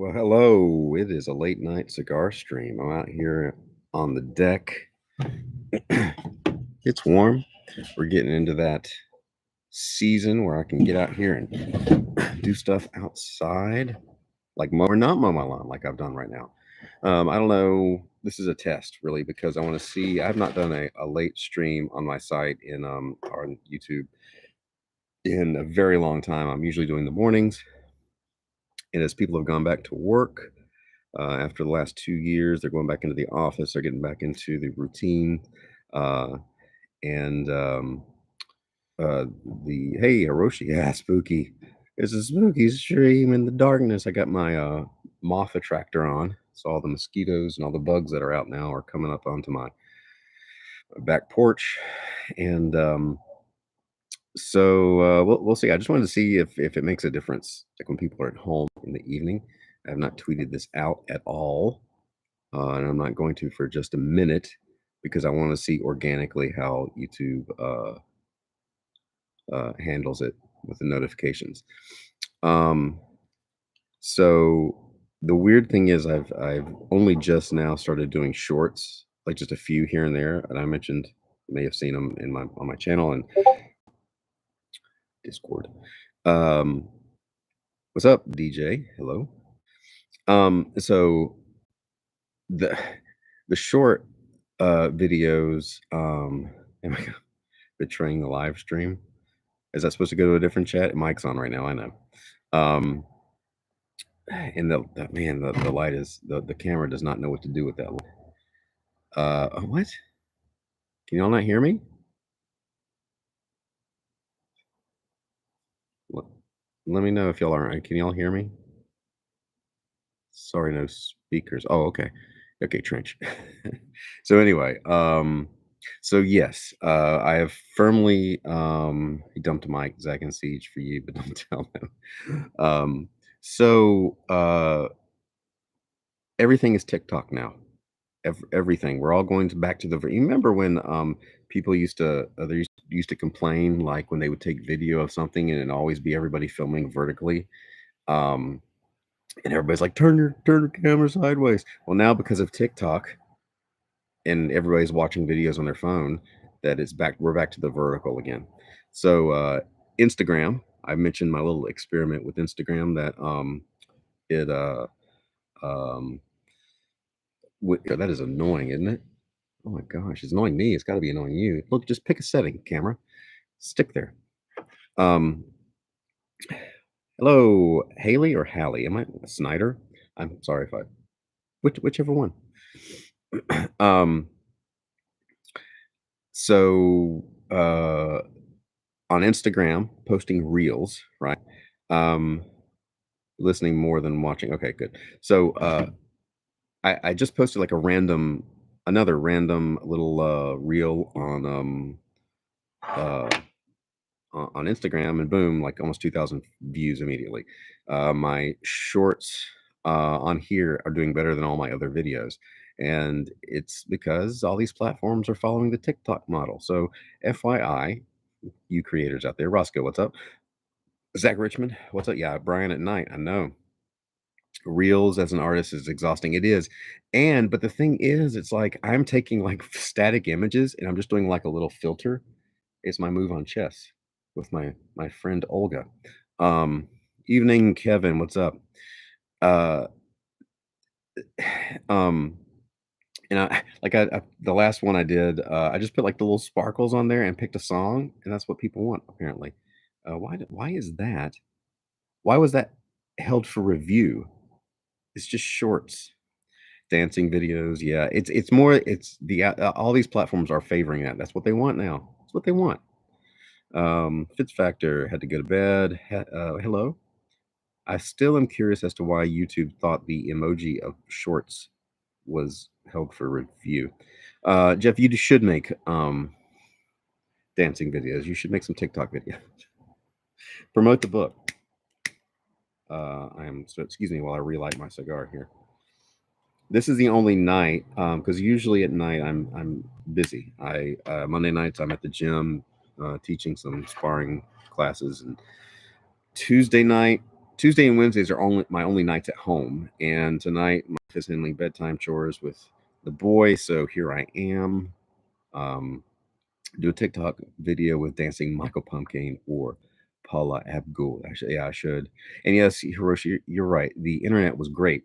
Well, hello. It is a late night cigar stream. I'm out here on the deck. It's warm. We're getting into that season where I can get out here and do stuff outside, like mow or not mow my lawn, like I've done right now. I don't know. This is a test, really, because I want to see. I've not done a late stream on my site on YouTube in a very long time. I'm usually doing the mornings, and as people have gone back to work, after the last 2 years, they're going back into the office. They're getting back into the routine. Uh, and uh, the hey Hiroshi, yeah, spooky. It's a spooky stream in the darkness. I got my moth attractor on, so all the mosquitoes and all the bugs that are out now are coming up onto my back porch, and we'll see. I just wanted to see if it makes a difference, like when people are at home in the evening. I have not tweeted this out at all, and I'm not going to for just a minute because I want to see organically how YouTube handles it with the notifications. Um, so the weird thing is, I've only just now started doing shorts, like just a few here and there, and I mentioned you may have seen them in my on my channel and Discord. Um, what's up, DJ? Hello. So the the short videos. Am I betraying the live stream? Is that supposed to go to a different chat? Mic's on right now. I know. Um, and the light is the camera does not know what to do with that. What? Can y'all not hear me? Let, let me know if y'all are. Can y'all hear me? Sorry, no speakers. Oh, okay. Okay, Trench. So anyway, so yes, I have firmly he dumped Mike, Zach and Siege for you, but don't tell them. So everything is TikTok now. Everything. We're all going back to the. You remember when people used to complain, like when they would take video of something and it'd always be everybody filming vertically. Um, and everybody's like, turn your camera sideways. Well, now because of TikTok and everybody's watching videos on their phone, that it's back. We're back to the vertical again. So Instagram. I mentioned my little experiment with Instagram that it um that is annoying, isn't it? Oh my gosh, it's annoying me. It's got to be annoying you. Look, just pick a setting, camera, stick there. Um, hello, Haley or Hallie? Am I Snyder? I'm sorry if I whichever one. um, so on Instagram, posting reels, right? Um, listening more than watching. Okay, good. So I just posted like another random little reel uh, on Instagram, and boom, like almost 2,000 views immediately. My shorts on here are doing better than all my other videos. And it's because all these platforms are following the TikTok model. So, FYI, you creators out there, Roscoe, what's up? Zach Richmond, what's up? Yeah, Brian at night. I know. Reels as an artist is exhausting. It is. But the thing is, it's like I'm taking like static images and I'm just doing like a little filter. It's my move on chess with my friend Olga. Um, evening, Kevin. What's up? Uh, um, and the last one I did, I just put like the little sparkles on there and picked a song, and that's what people want apparently. Why is that? Why was that held for review? It's just shorts, dancing videos. Yeah, it's more. It's the all these platforms are favoring that. That's what they want now. That's what they want. Fitz Factor had to go to bed. Hello. I still am curious as to why YouTube thought the emoji of shorts was held for review. Jeff, you should make dancing videos. You should make some TikTok videos. Promote the book. Excuse me while I relight my cigar here. This is the only night because usually at night I'm busy. I Monday nights I'm at the gym teaching some sparring classes, and Tuesday night Tuesday and Wednesdays are only my only nights at home, and tonight my wife is handling bedtime chores with the boy, so here I am. Um, do a TikTok video with dancing Michael Pumpkin or Paula Abdul. Actually, yeah, I should. And yes, Hiroshi, you're right. The internet was great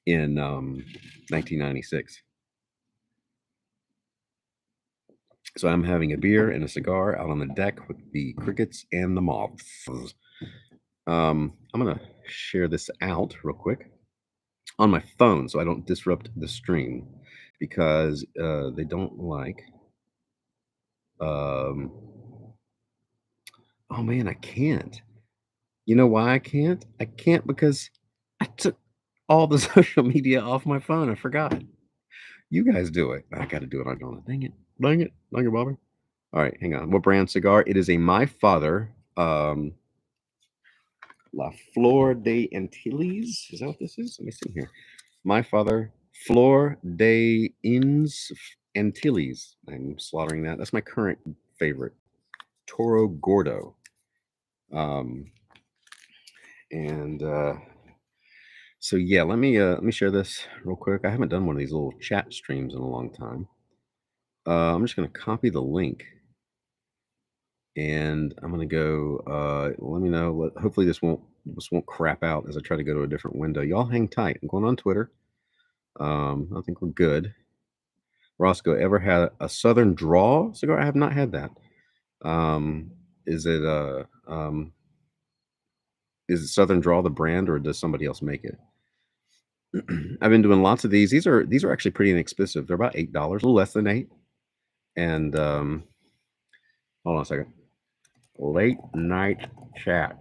in 1996. So I'm having a beer and a cigar out on the deck with the crickets and the moths. I'm gonna share this out real quick on my phone so I don't disrupt the stream because they don't like. Um, oh man, I can't. You know why I can't? I can't because I took all the social media off my phone. I forgot. You guys do it. I got to do it. I don't. Dang it. Dang it. Dang it, Bobby. All right, hang on. What brand cigar? It is a My Father La Flor de Antilles. Is that what this is? Let me see here. My Father Flor de Ins Antilles. I'm slaughtering that. That's my current favorite. Toro Gordo. Um, and so yeah, let me share this real quick. I haven't done one of these little chat streams in a long time. I'm just gonna copy the link and I'm gonna go. Let me know. Hopefully this won't crap out as I try to go to a different window. Y'all hang tight. I'm going on Twitter. I think we're good. Roscoe, ever had a Southern Draw cigar? I have not had that. Um, is it is it Southern Draw the brand, or does somebody else make it? I've been doing lots of these. These are actually pretty inexpensive. They're about $8, a little less than 8. And hold on a second. Late night chat.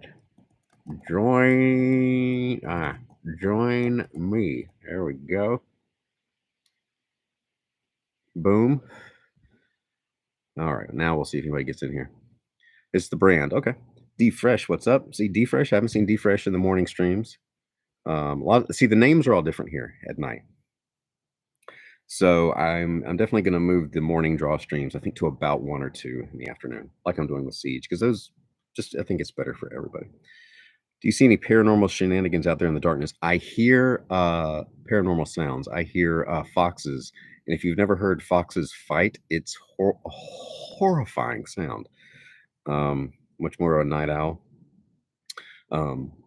Join me. There we go. Boom. All right, now we'll see if anybody gets in here. It's the brand. Okay. D Fresh, what's up? See D Fresh. I haven't seen D Fresh in the morning streams. See, the names are all different here at night. So I'm definitely going to move the morning draw streams, I think, to about 1 or 2 in the afternoon, like I'm doing with Siege, because those just, I think it's better for everybody. Do you see any paranormal shenanigans out there in the darkness? I hear paranormal sounds. I hear foxes, and if you've never heard foxes fight, it's a horrifying sound. Much more of a night owl.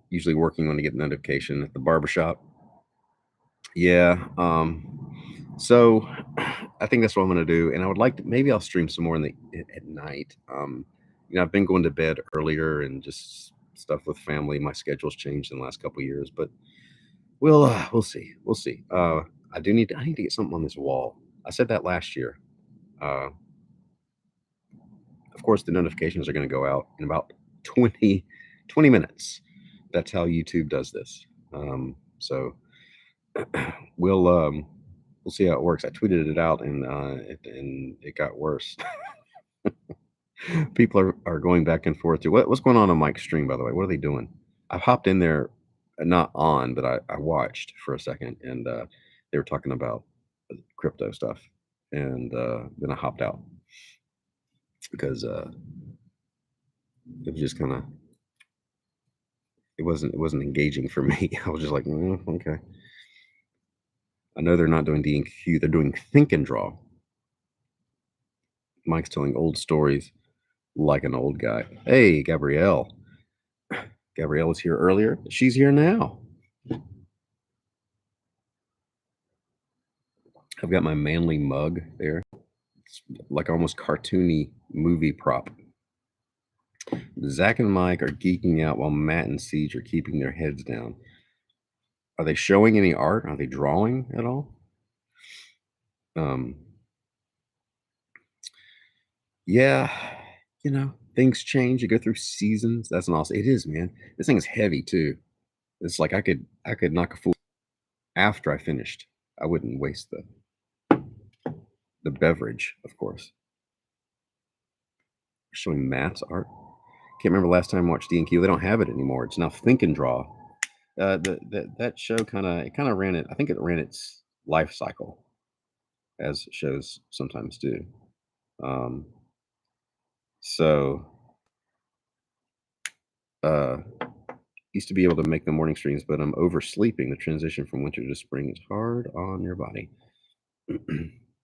Usually working when I get a notification at the barbershop. Yeah. So I think that's what I'm gonna do, and I would like to, maybe I'll stream some more in the at night. I've been going to bed earlier and just stuff with family. My schedule's changed in the last couple of years, but we'll see. We'll see. I need to get something on this wall. I said that last year. Uh, of course, the notifications are going to go out in about 20 minutes. That's how YouTube does this. So we'll see how it works. I tweeted it out and it got worse. People are going back and forth. What's going on Mike's stream, by the way? What are they doing? I hopped in there, not on, but I watched for a second, and they were talking about crypto stuff, and then I hopped out because it was just kind of it wasn't engaging for me. I was just like, okay. I know they're not doing D and Q; they're doing Think and Draw. Mike's telling old stories like an old guy. Hey, Gabrielle. Gabrielle was here earlier. She's here now. I've got my manly mug there. It's like almost cartoony movie prop. Zach and Mike are geeking out while Matt and Siege are keeping their heads down. Are they showing any art? Are they drawing at all? Um, yeah, things change. You go through seasons. That's an awesome. It is, man. This thing is heavy too. It's like I could knock a fool after I finished. I wouldn't waste the beverage, of course. Showing Matt's art. Can't remember last time I watched D&Q. They don't have it anymore. It's now Think and Draw. That show kind of ran it. I think it ran its life cycle, as shows sometimes do. So Used to be able to make the morning streams, but I'm oversleeping. The transition from winter to spring is hard on your body.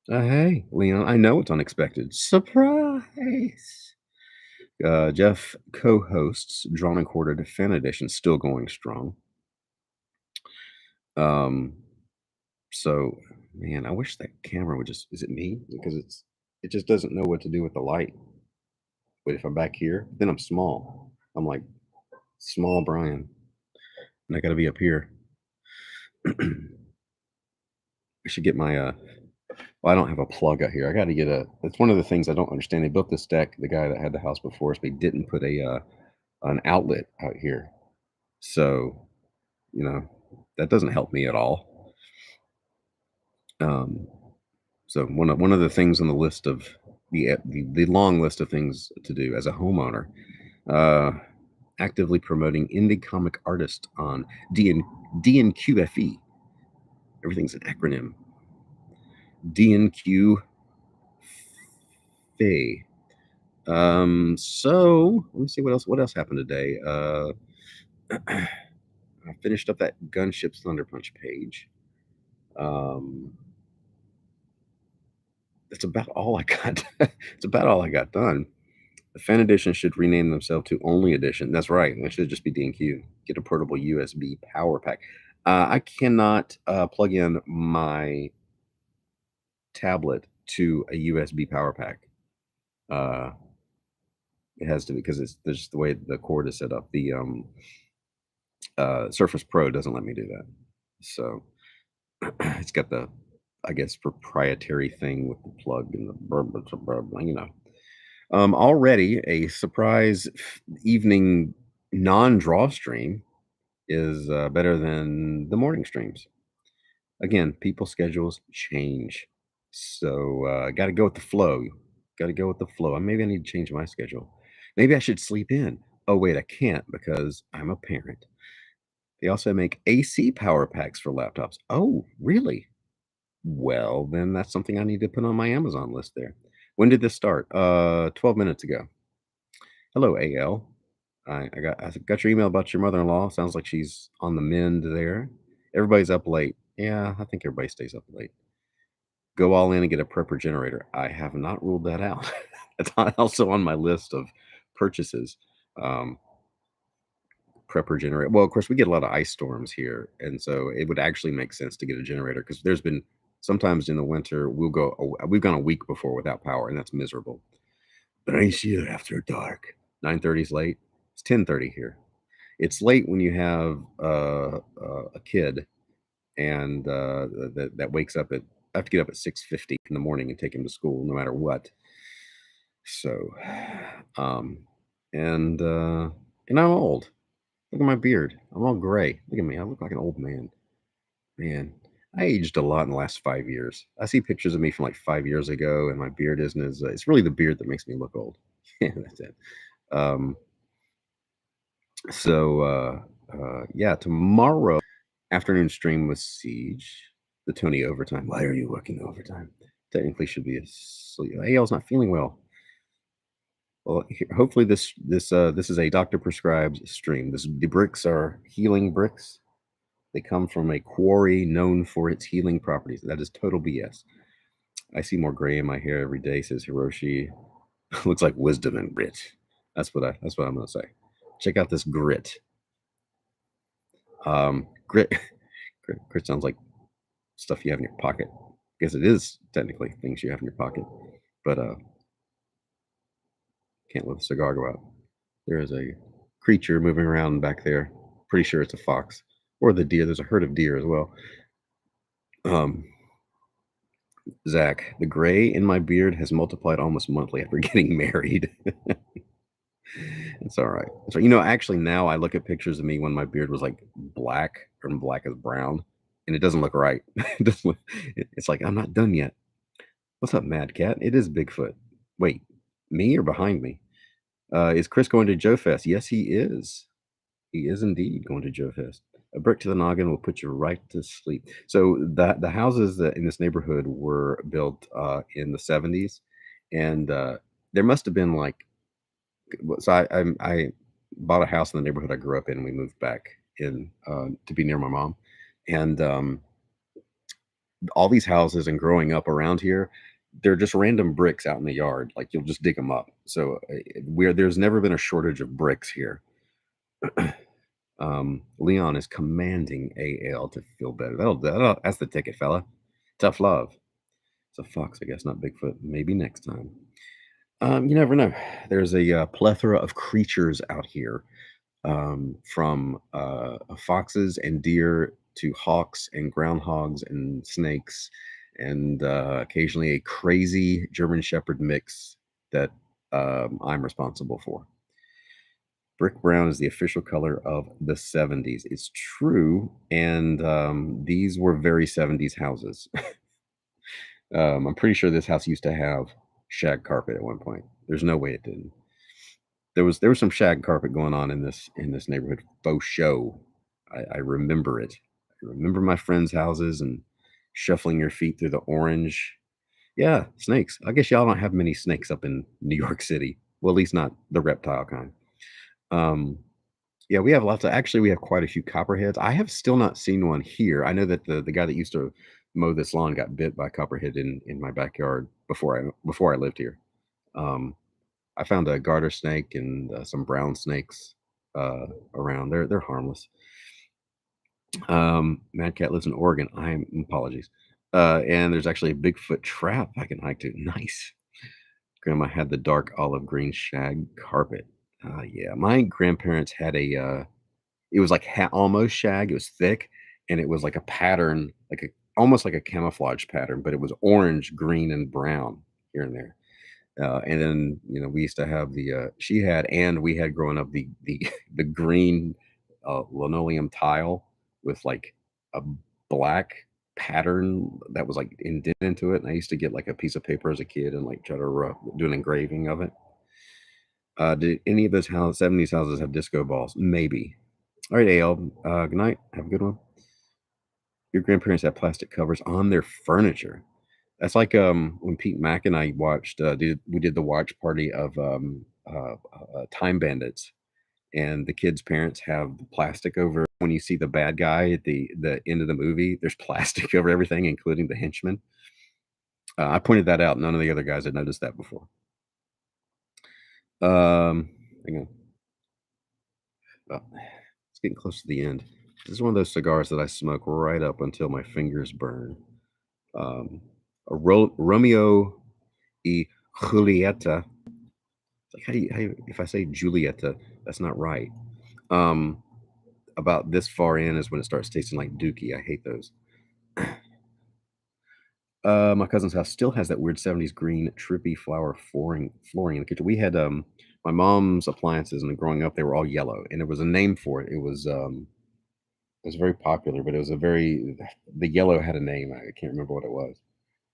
Hey, Leon, I know it's unexpected. Surprise! Jeff co-hosts Drawn and Quartered Fan Edition, still going strong. Um, so, man, I wish that camera would just, is it me? Because it just doesn't know what to do with the light. But if I'm back here, then I'm small. I'm like small Brian, and I got to be up here. I should get my well, I don't have a plug out here. I got to get a. It's one of the things I don't understand. They built this deck. The guy that had the house before us, they didn't put a an outlet out here. So, you know, that doesn't help me at all. Um, so one of the things on the list of the long list of things to do as a homeowner, uh, actively promoting indie comic artists on DNQFE. Everything's an acronym. DNQ Fay. So let me see what else. What else happened today? I finished up that Gunship's Thunder Punch page. That's about all I got. It's about all I got done. The fan edition should rename themselves to Only Edition. That's right. It should just be DNQ. Get a portable USB power pack. I cannot plug in my tablet to a USB power pack. It has to, because it's just the way the cord is set up. The Surface Pro doesn't let me do that. So it's got the, I guess, proprietary thing with the plug and the, you know. Already a surprise evening non-draw stream is better than the morning streams. Again, people's schedules change, so got to go with the flow. Got to go with the flow. Maybe I need to change my schedule. Maybe I should sleep in. Oh wait, I can't because I'm a parent. They also make AC power packs for laptops. Oh, really? Well, then that's something I need to put on my Amazon list there. When did this start? 12 minutes ago. Hello, AL. I got your email about your mother-in-law. Sounds like she's on the mend there. Everybody's up late. Yeah, I think everybody stays up late. Go all in and get a prepper generator. I have not ruled that out. It's also on my list of purchases. Prepper generator. Well, of course, we get a lot of ice storms here, and so it would actually make sense to get a generator because there's been sometimes in the winter we've gone a week before without power, and that's miserable. But I see it after dark. 9:30 is late. It's 10:30 here. It's late when you have a kid and that wakes up at. I have to get up at 6:50 in the morning and take him to school, no matter what. So, and I'm old. Look at my beard. I'm all gray. Look at me. I look like an old man. Man, I aged a lot in the last 5 years. I see pictures of me from like 5 years ago, and my beard isn't as. It's really the beard that makes me look old. Yeah, that's it. Um, yeah, tomorrow afternoon stream with Siege, the Tony overtime. Why are you working overtime? Technically should be asleep. AL's not feeling well. Well, hopefully this is a doctor prescribed stream. The bricks are healing bricks. They come from a quarry known for its healing properties. That is total BS. I see more gray in my hair every day, says Hiroshi. Looks like wisdom and grit. That's what I'm gonna say. Check out this grit. Grit grit sounds like stuff you have in your pocket. I guess it is technically things you have in your pocket. But can't let the cigar go out. There is a creature moving around back there. Pretty sure it's a fox or the deer. There's a herd of deer as well. Zach, the gray in my beard has multiplied almost monthly after getting married. It's all right. So, actually now I look at pictures of me when my beard was like black or black as brown, and it doesn't look right. It doesn't look, it's like I'm not done yet. What's up, Mad Cat? It is Bigfoot. Wait, me or behind me? Is Chris going to Joe Fest? Yes, he is. He is indeed going to Joe Fest. A brick to the noggin will put you right to sleep. So the houses that in this neighborhood were built in the 70s, and there must have been like. So bought a house in the neighborhood I grew up in, and we moved back in to be near my mom. And all these houses and growing up around here, they're just random bricks out in the yard. Like you'll just dig them up. So where there's never been a shortage of bricks here. Leon is commanding AL to feel better. That's the ticket, fella. Tough love. It's a fox, I guess, not Bigfoot. Maybe next time. You never know. There's a plethora of creatures out here, from foxes and deer to hawks and groundhogs and snakes, and occasionally a crazy German Shepherd mix that I'm responsible for. Brick brown is the official color of the 70s. It's true, and these were very 70s houses. I'm pretty sure this house used to have shag carpet at one point. There's no way it didn't. There was some shag carpet going on in this neighborhood, faux show. I remember it. I remember my friends' houses and shuffling your feet through the orange. Yeah, snakes. I guess y'all don't have many snakes up in New York City. Well, at least not the reptile kind. Um, yeah, we have lots of actually, we have quite a few copperheads. I have still not seen one here. I know that the guy that used to mow this lawn got bit by a copperhead in my backyard before I lived here. Um, I found a garter snake and some brown snakes around. They're harmless. Mad Cat lives in Oregon. I'm apologies. And there's actually a Bigfoot trap I can hike to. Nice. Grandma had the dark olive green shag carpet. Yeah, my grandparents had a it was like almost shag. It was thick, and it was like a pattern, like a almost like a camouflage pattern, but it was orange, green, and brown here and there. And then we used to have she had and we had growing up the the green linoleum tile with like a black pattern that was like indented into it. And I used to get like a piece of paper as a kid and like try to do an engraving of it. Did any of those 70s houses have disco balls? Maybe. All right, AL. Good night. Have a good one. Your grandparents had plastic covers on their furniture. That's like when Pete Mack and I watched. We did the watch party of Time Bandits, and the kids' parents have the plastic over. When you see the bad guy at the end of the movie, there's plastic over everything, including the henchman. I pointed that out. None of the other guys had noticed that before. Hang on. Oh, it's getting close to the end. This is one of those cigars that I smoke right up until my fingers burn. Um, Romeo y Julieta. It's like if I say Julieta, that's not right. Um, about this far in is when it starts tasting like Dookie. I hate those. My cousin's house still has that weird 70s green trippy flower flooring in the kitchen. We had my mom's appliances, and growing up they were all yellow, and there was a name for it. It was very popular, but the yellow had a name. I can't remember what it was.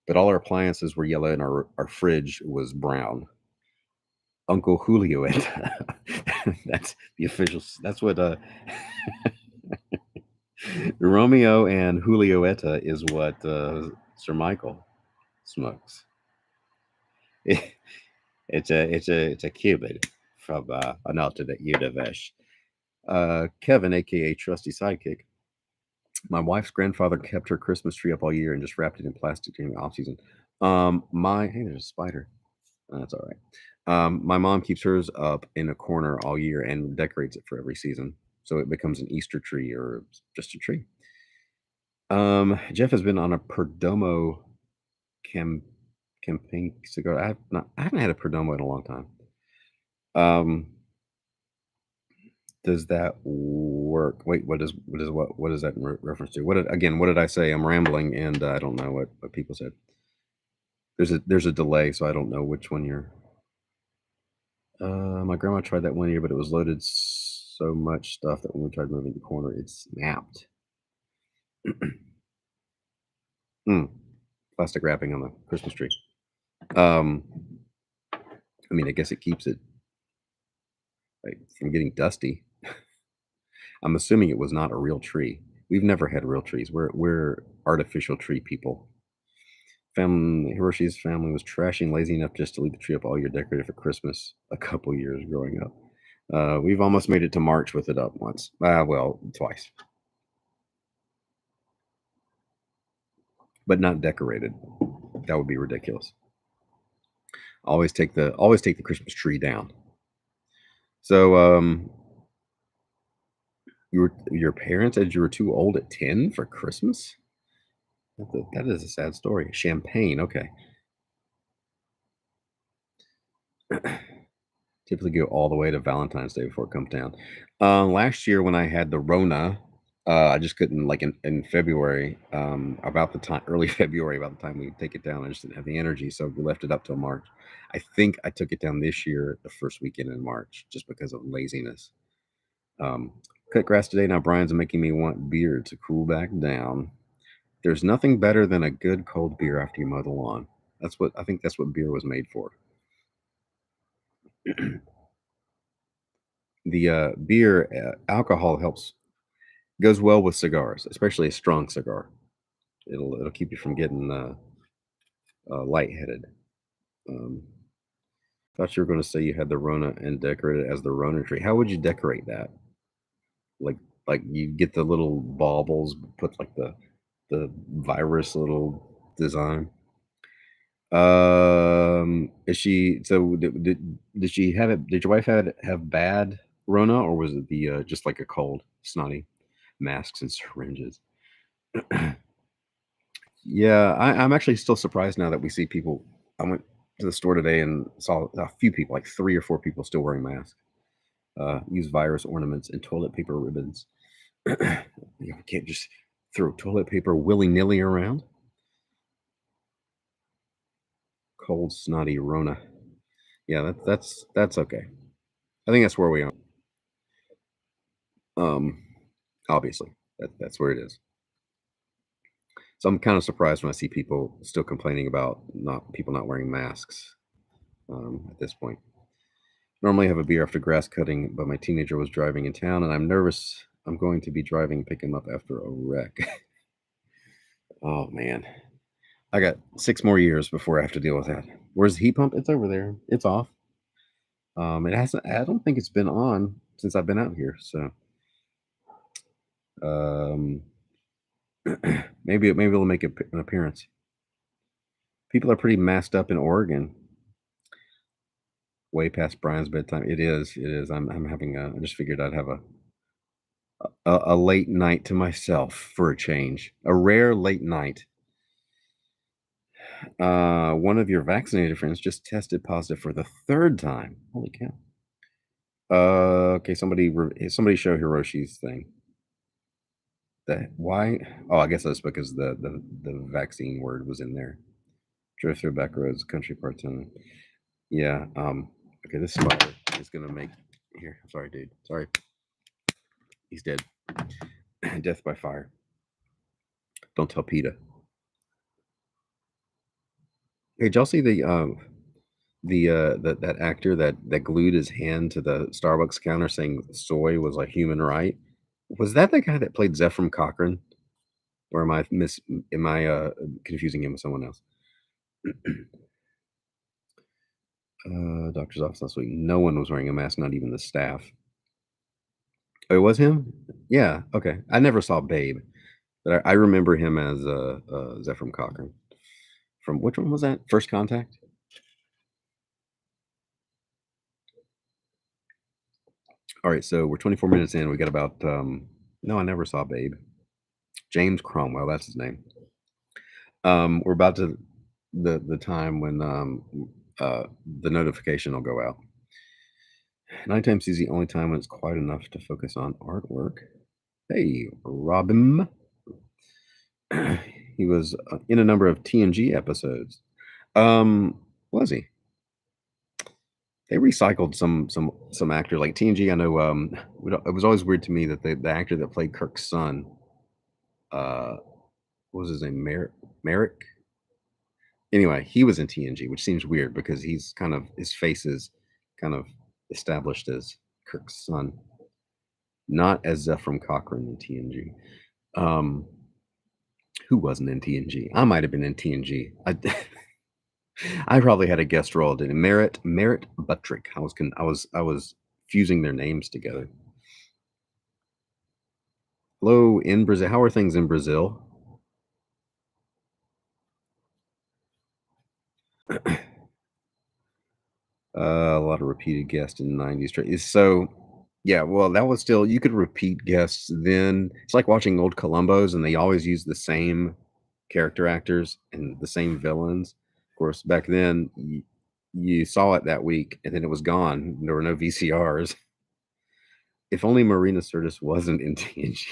But all our appliances were yellow, and our fridge was brown. Uncle Julio it. That's the official. That's what Romeo and Julieta is what Sir Michael smokes. It's a Cuban from an alternate universe. Kevin, aka Trusty Sidekick. My wife's grandfather kept her Christmas tree up all year and just wrapped it in plastic during the off season. My Hey, there's a spider. That's all right. My mom keeps hers up in a corner all year and decorates it for every season, so it becomes an Easter tree or just a tree. Jeff has been on a Perdomo cam campaign cigar. I haven't had a Perdomo in a long time. Um, does that work? Wait, what is that in reference to? What did I say? I'm rambling, and I don't know what people said. There's a delay, so I don't know which one you're. My grandma tried that one year, but it was loaded so much stuff that when we tried moving the corner, it snapped. Mm, plastic wrapping on the Christmas tree. Um, I mean, I guess it keeps it like from getting dusty. I'm assuming it was not a real tree. We've never had real trees. We're artificial tree people. Hiroshi's family was trashing lazy enough just to leave the tree up all year decorated for Christmas a couple years growing up. We've almost made it to March with it up once. Well, twice, but not decorated. That would be ridiculous. Always take the Christmas tree down. So, your parents said you were too old at 10 for Christmas? That is a sad story. Champagne, okay. Typically go all the way to Valentine's Day before it comes down. Last year when I had the Rona, I just couldn't like in February, about the time early February, about the time we take it down, I just didn't have the energy, so we left it up till March. I think I took it down this year, the first weekend in March, just because of laziness. Um, cut grass today. Now Brian's making me want beer to cool back down. There's nothing better than a good cold beer after you mow the lawn. That's what beer was made for. The beer alcohol helps goes well with cigars, especially a strong cigar. It'll keep you from getting lightheaded. Um, thought you were going to say you had the Rona and decorate it as the Rona tree. How would you decorate that? Like like you get the little baubles, put like the virus little design. Is she so did she have it? Did your wife have bad Rona, or was it the just like a cold, snotty masks and syringes? Yeah, I'm actually still surprised now that we see people. I went to the store today and saw a few people, like 3 or 4 people, still wearing masks. Use virus ornaments and toilet paper ribbons. You can't just throw toilet paper willy nilly around. Cold, snotty Rona. Yeah, that's okay. I think that's where we are. Um, obviously, that's where it is. So I'm kind of surprised when I see people still complaining about not wearing masks at this point. Normally, I have a beer after grass cutting, but my teenager was driving in town, and I'm nervous. I'm going to be driving and pick him up after a wreck. Oh man, I got 6 more years before I have to deal with that. Where's the heat pump? It's over there. It's off. It hasn't. I don't think it's been on since I've been out here. So um, maybe it'll make an appearance. People are pretty masked up in Oregon, way past Brian's bedtime. It is. It is. I'm having a. I just figured I'd have a late night to myself for a change. A rare late night. One of your vaccinated friends just tested positive for the third time. Holy cow. Okay. Somebody show Hiroshi's thing. That why? Oh, I guess that's because the vaccine word was in there. Drove through back roads, country parts, and yeah. Okay, this spider is gonna make here. Sorry, dude. Sorry, he's dead. Death by fire. Don't tell PETA. Hey, did y'all see that actor that glued his hand to the Starbucks counter saying soy was a human right? Was that the guy that played Zephram Cochrane? Or am I confusing him with someone else? Doctor's office last week. No one was wearing a mask, not even the staff. Oh, it was him? Yeah, okay. I never saw Babe, but I remember him as Zephram Cochrane. From which one was that? First Contact? All right, so we're 24 minutes in. We got about no, I never saw Babe. James Cromwell, that's his name. We're about to the time when the notification will go out. Nighttime is the only time when it's quiet enough to focus on artwork. Hey, Robin. He was in a number of TNG episodes. Was he? They recycled some actor like TNG. I know. It was always weird to me that the actor that played Kirk's son, what was his name? Merrick. Anyway, he was in TNG, which seems weird because his face is kind of established as Kirk's son, not as Zephram Cochrane in TNG. Who wasn't in TNG? I might have been in TNG. I probably had a guest role. Did Merritt Buttrick? I was fusing their names together. Hello in Brazil. How are things in Brazil? A lot of repeated guests in the 90s. So, yeah, well, that was still, you could repeat guests then. It's like watching old Columbos, and they always use the same character actors and the same villains. Of course, back then, you saw it that week, and then it was gone. There were no VCRs. If only Marina Sirtis wasn't in TNG.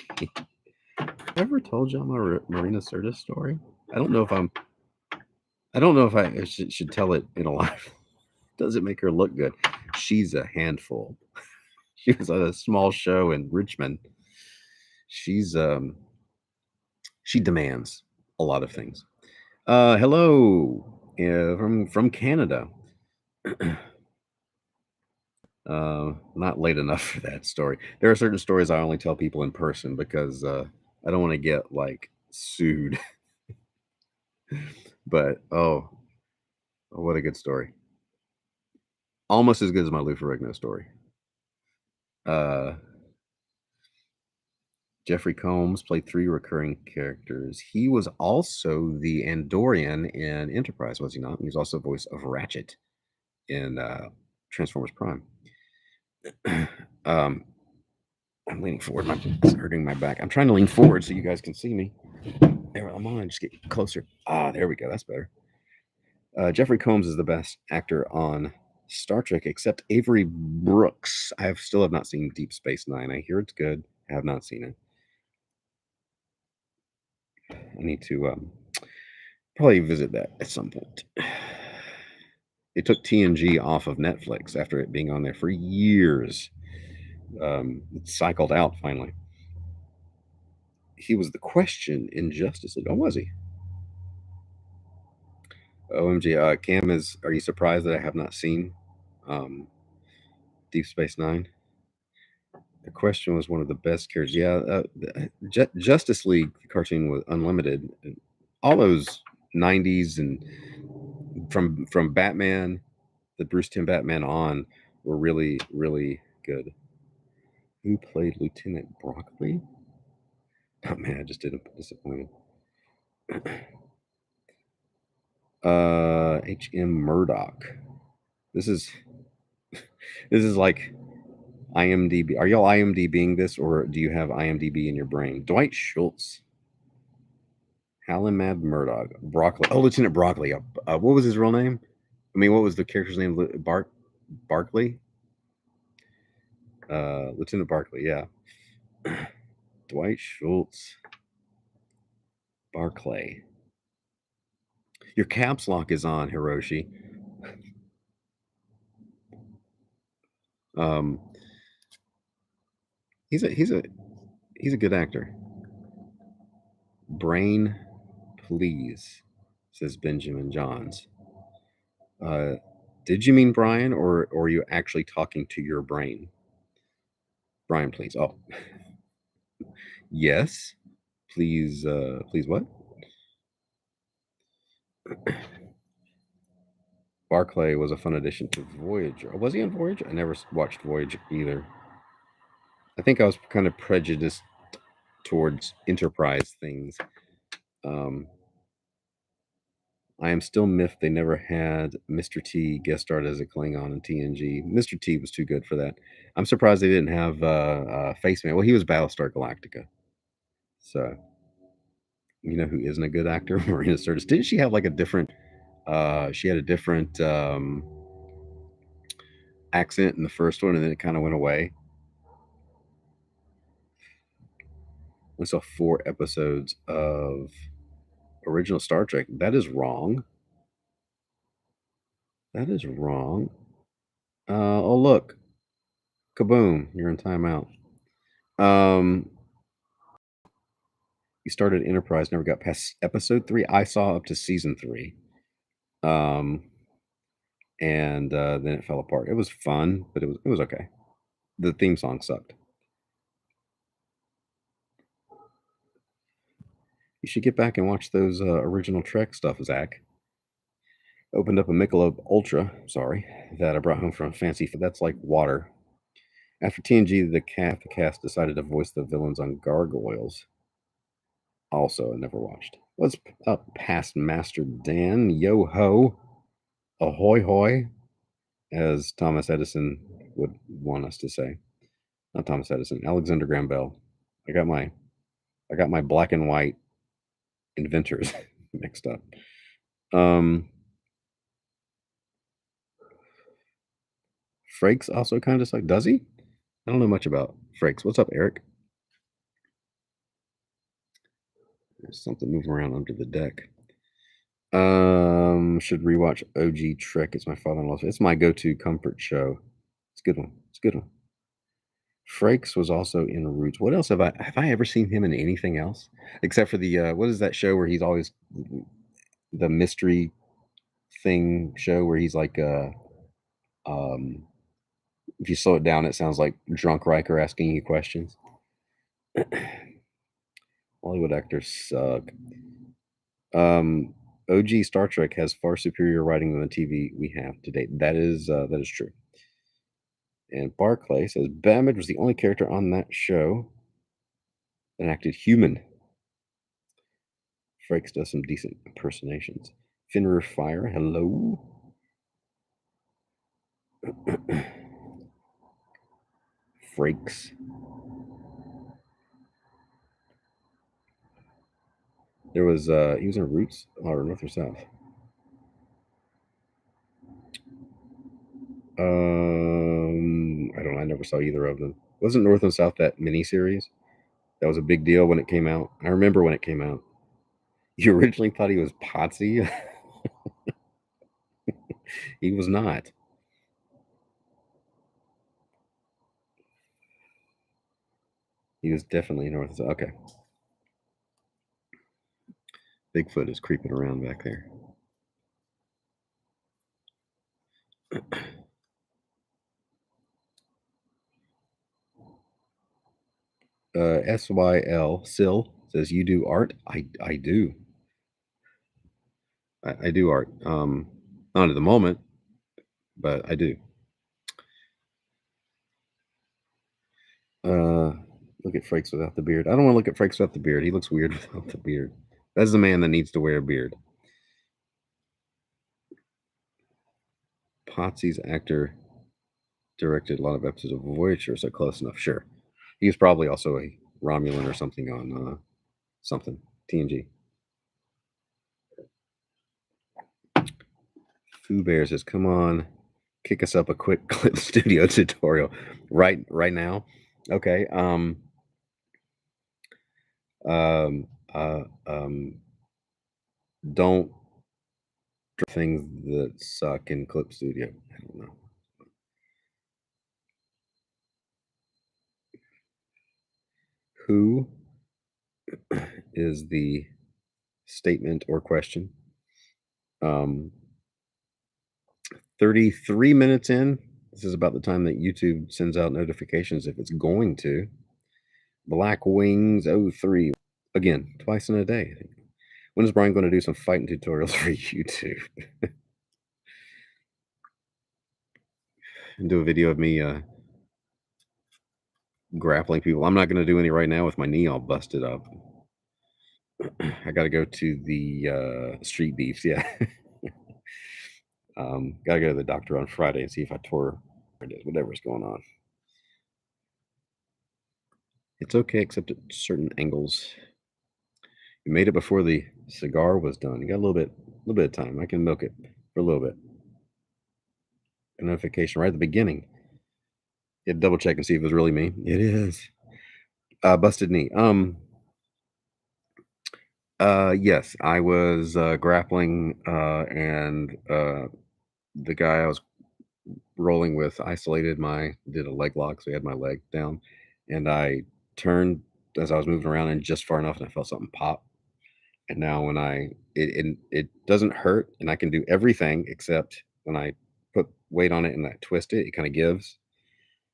Ever told y'all my Marina Sirtis story? I don't know if I'm. I don't know if I should tell it in a live. Does it make her look good? She's a handful. She was at a small show in Richmond. She's she demands a lot of things. Hello, from Canada. Not late enough for that story. There are certain stories I only tell people in person because I don't want to get like sued. But what a good story! Almost as good as my Lou Ferrigno story. Uh, Jeffrey Combs played 3 recurring characters. He was also the Andorian in Enterprise, was he not? He was also the voice of Ratchet in Transformers Prime. um, I'm leaning forward. It's hurting my back. I'm trying to lean forward so you guys can see me. There, I'm on. Just get closer. There we go. That's better. Jeffrey Combs is the best actor on Star Trek, except Avery Brooks. Still have not seen Deep Space Nine. I hear it's good. I have not seen it. I need to probably visit that at some point. They took TNG off of Netflix after it being on there for years. It cycled out finally. He was the Question in Justice League. Oh, was he? OMG. Cam is. Are you surprised that I have not seen um, Deep Space Nine? The Question was one of the best characters. Yeah, Justice League the cartoon was unlimited. All those '90s and from Batman, the Bruce Timm Batman on, were really really good. Who played Lieutenant Broccoli? Oh man, I just didn't disappointed. H.M. Murdoch. This is like IMDb. Are y'all IMDBing this, or do you have IMDb in your brain? Dwight Schultz, Hallamad Murdoch, Broccoli. Oh, Lieutenant Broccoli. What was his real name? I mean, what was the character's name? Barkley. Lieutenant Barkley. Yeah. Dwight Schultz. Barclay. Your caps lock is on, Hiroshi. He's a good actor. Brain, please, says Benjamin Johns. Did you mean Brian, or are you actually talking to your brain? Brian, please. Oh, yes. Please, please what? Barclay was a fun addition to Voyager. Was he on Voyager? I never watched Voyager either. I think I was kind of prejudiced towards Enterprise things. I am still miffed they never had Mr. T guest starred as a Klingon in TNG. Mr. T was too good for that. I'm surprised they didn't have Faceman. Well, he was Battlestar Galactica. So, you know who isn't a good actor? Marina Sirtis. Didn't she have like a different? She had a different accent in the first one, and then it kind of went away. We saw 4 episodes of original Star Trek. That is wrong. That is wrong. Oh look, kaboom! You're in timeout. You started Enterprise, never got past episode 3. I saw up to season 3. And then it fell apart. It was fun, but it was okay. The theme song sucked. You should get back and watch those original Trek stuff, Zach. Opened up a Michelob Ultra, sorry, that I brought home from Fancy. That's like water. After TNG, the cast decided to voice the villains on Gargoyles. Also, I never watched. What's up, past Master Dan? Yo ho, ahoy hoy, as Thomas Edison would want us to say. Not Thomas Edison, Alexander Graham Bell. I got my black and white inventors mixed up. Frakes also kind of suck. Does he? I don't know much about Frakes. What's up, Eric? There's something moving around under the deck. Should rewatch OG Trek. It's my father-in-law's. It's my go-to comfort show. It's a good one. It's a good one. Frakes was also in Roots. What else have I ever seen him in anything else except for the what is that show where he's always the mystery thing show where he's like um if you slow it down it sounds like drunk Riker asking you questions. Hollywood actors suck. OG Star Trek has far superior writing than the TV we have to date. That is true. And Barclay says Babbage was the only character on that show that acted human. Frakes does some decent impersonations. Finner Fire, hello. Frakes. There was he was in Roots or North or South. I don't know. I never saw either of them. Wasn't North and South that miniseries? That was a big deal when it came out. I remember when it came out. You originally thought he was Potsy. He was not. He was definitely North and South. Okay. Bigfoot is creeping around back there. SYL Sill says you do art. I do. I do art. Not at the moment, but I do. Look at Frakes without the beard. I don't want to look at Frakes without the beard. He looks weird without the beard. That's the man that needs to wear a beard. Potsy's actor directed a lot of episodes of Voyager, so close enough. Sure, he was probably also a Romulan or something on something TNG. Foo Bear says, "Come on, kick us up a quick clip studio tutorial right now." Okay. Don't things that suck in Clip Studio. I don't know. Who is the statement or question? 33 minutes in. This is about the time that YouTube sends out notifications if it's going to. Black Wings 03. Again, twice in a day. I think. When is Brian going to do some fighting tutorials for YouTube? And do a video of me grappling people. I'm not going to do any right now with my knee all busted up. I got to go to the street beefs. Yeah. Got to go to the doctor on Friday and see if I tore whatever's going on. It's okay, except at certain angles. You made it before the cigar was done. You got a little bit of time. I can milk it for a little bit. A notification right at the beginning. You had to double check and see if it was really me. It is. Busted knee. Yes, I was grappling, and the guy I was rolling with did a leg lock, so he had my leg down, and I turned as I was moving around and just far enough, and I felt something pop. And now when it doesn't hurt, and I can do everything except when I put weight on it and I twist it, it kind of gives.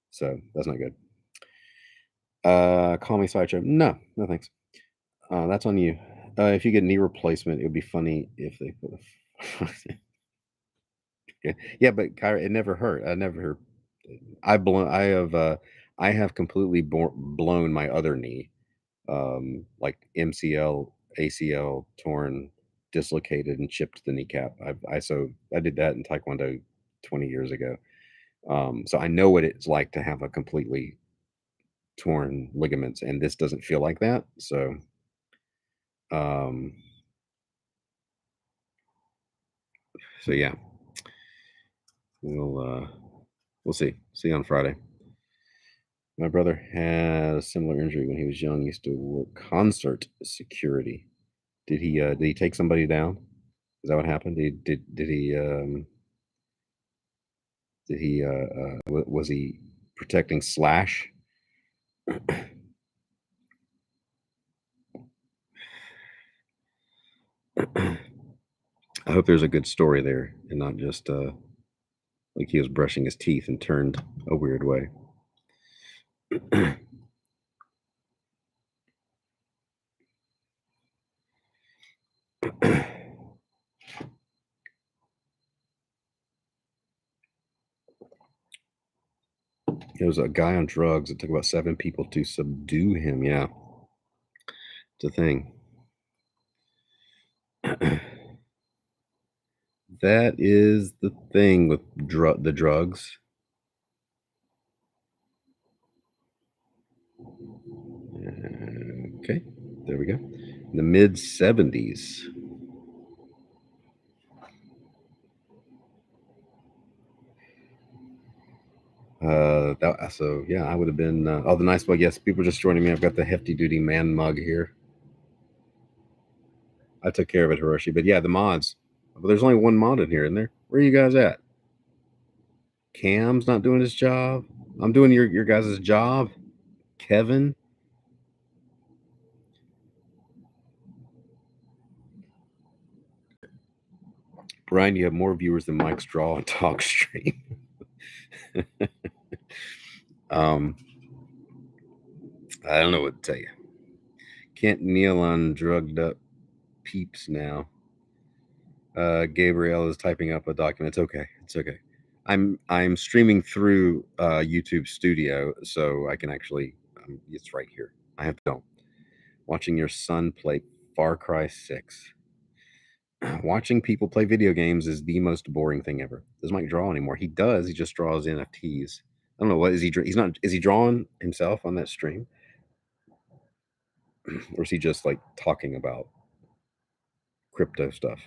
So that's not good. Call me sideshow. No, thanks. That's on you. If you get knee replacement, it would be funny if they put yeah, but Kyra, it never hurt. I never hurt. I have I have completely blown my other knee, like MCL, ACL torn, dislocated, and chipped the kneecap. I did that in Taekwondo 20 years ago. So I know what it's like to have a completely torn ligaments, and this doesn't feel like that. Um, so yeah, we'll we'll see you on Friday. My brother had a similar injury when he was young. He used to work concert security. Did he take somebody down? Is that what happened? Did he was he protecting Slash? I hope there's a good story there and not just like he was brushing his teeth and turned a weird way. There was a guy on drugs. It took about 7 people to subdue him. Yeah, it's a thing. That is the thing with the drugs. Okay, there we go. In the mid 70s. So yeah, I would have been. Oh, the nice mug. Yes, people are just joining me. I've got the hefty duty man mug here. I took care of it, Hiroshi. But yeah, the mods. But there's only one mod in here, isn't there? Where are you guys at? Cam's not doing his job. I'm doing your guys' job. Kevin. Brian, you have more viewers than Mike's Draw and Talk Stream. um, I don't know what to tell you. Can't kneel on drugged up peeps now. Gabrielle is typing up a document. It's okay. It's okay. I'm streaming through YouTube Studio, so I can actually. It's right here. I have to go. Watching your son play Far Cry 6. Watching people play video games is the most boring thing ever. Does Mike draw anymore? He does. He just draws NFTs. I don't know what is he. He's not. Is he drawing himself on that stream, or is he just like talking about crypto stuff?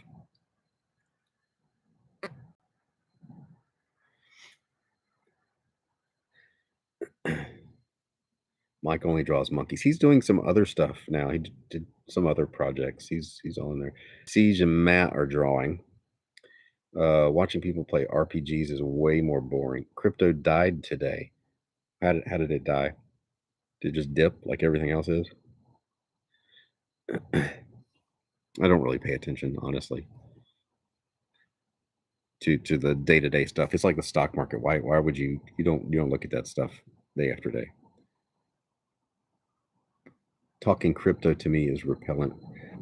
Mike only draws monkeys. He's doing some other stuff now. He did some other projects. He's all in there. Siege and Matt are drawing. Watching people play RPGs is way more boring. Crypto died today. How did it die? Did it just dip like everything else is? I don't really pay attention, honestly, to the day to day stuff. It's like the stock market. Why would you don't look at that stuff day after day? Talking crypto to me is repellent.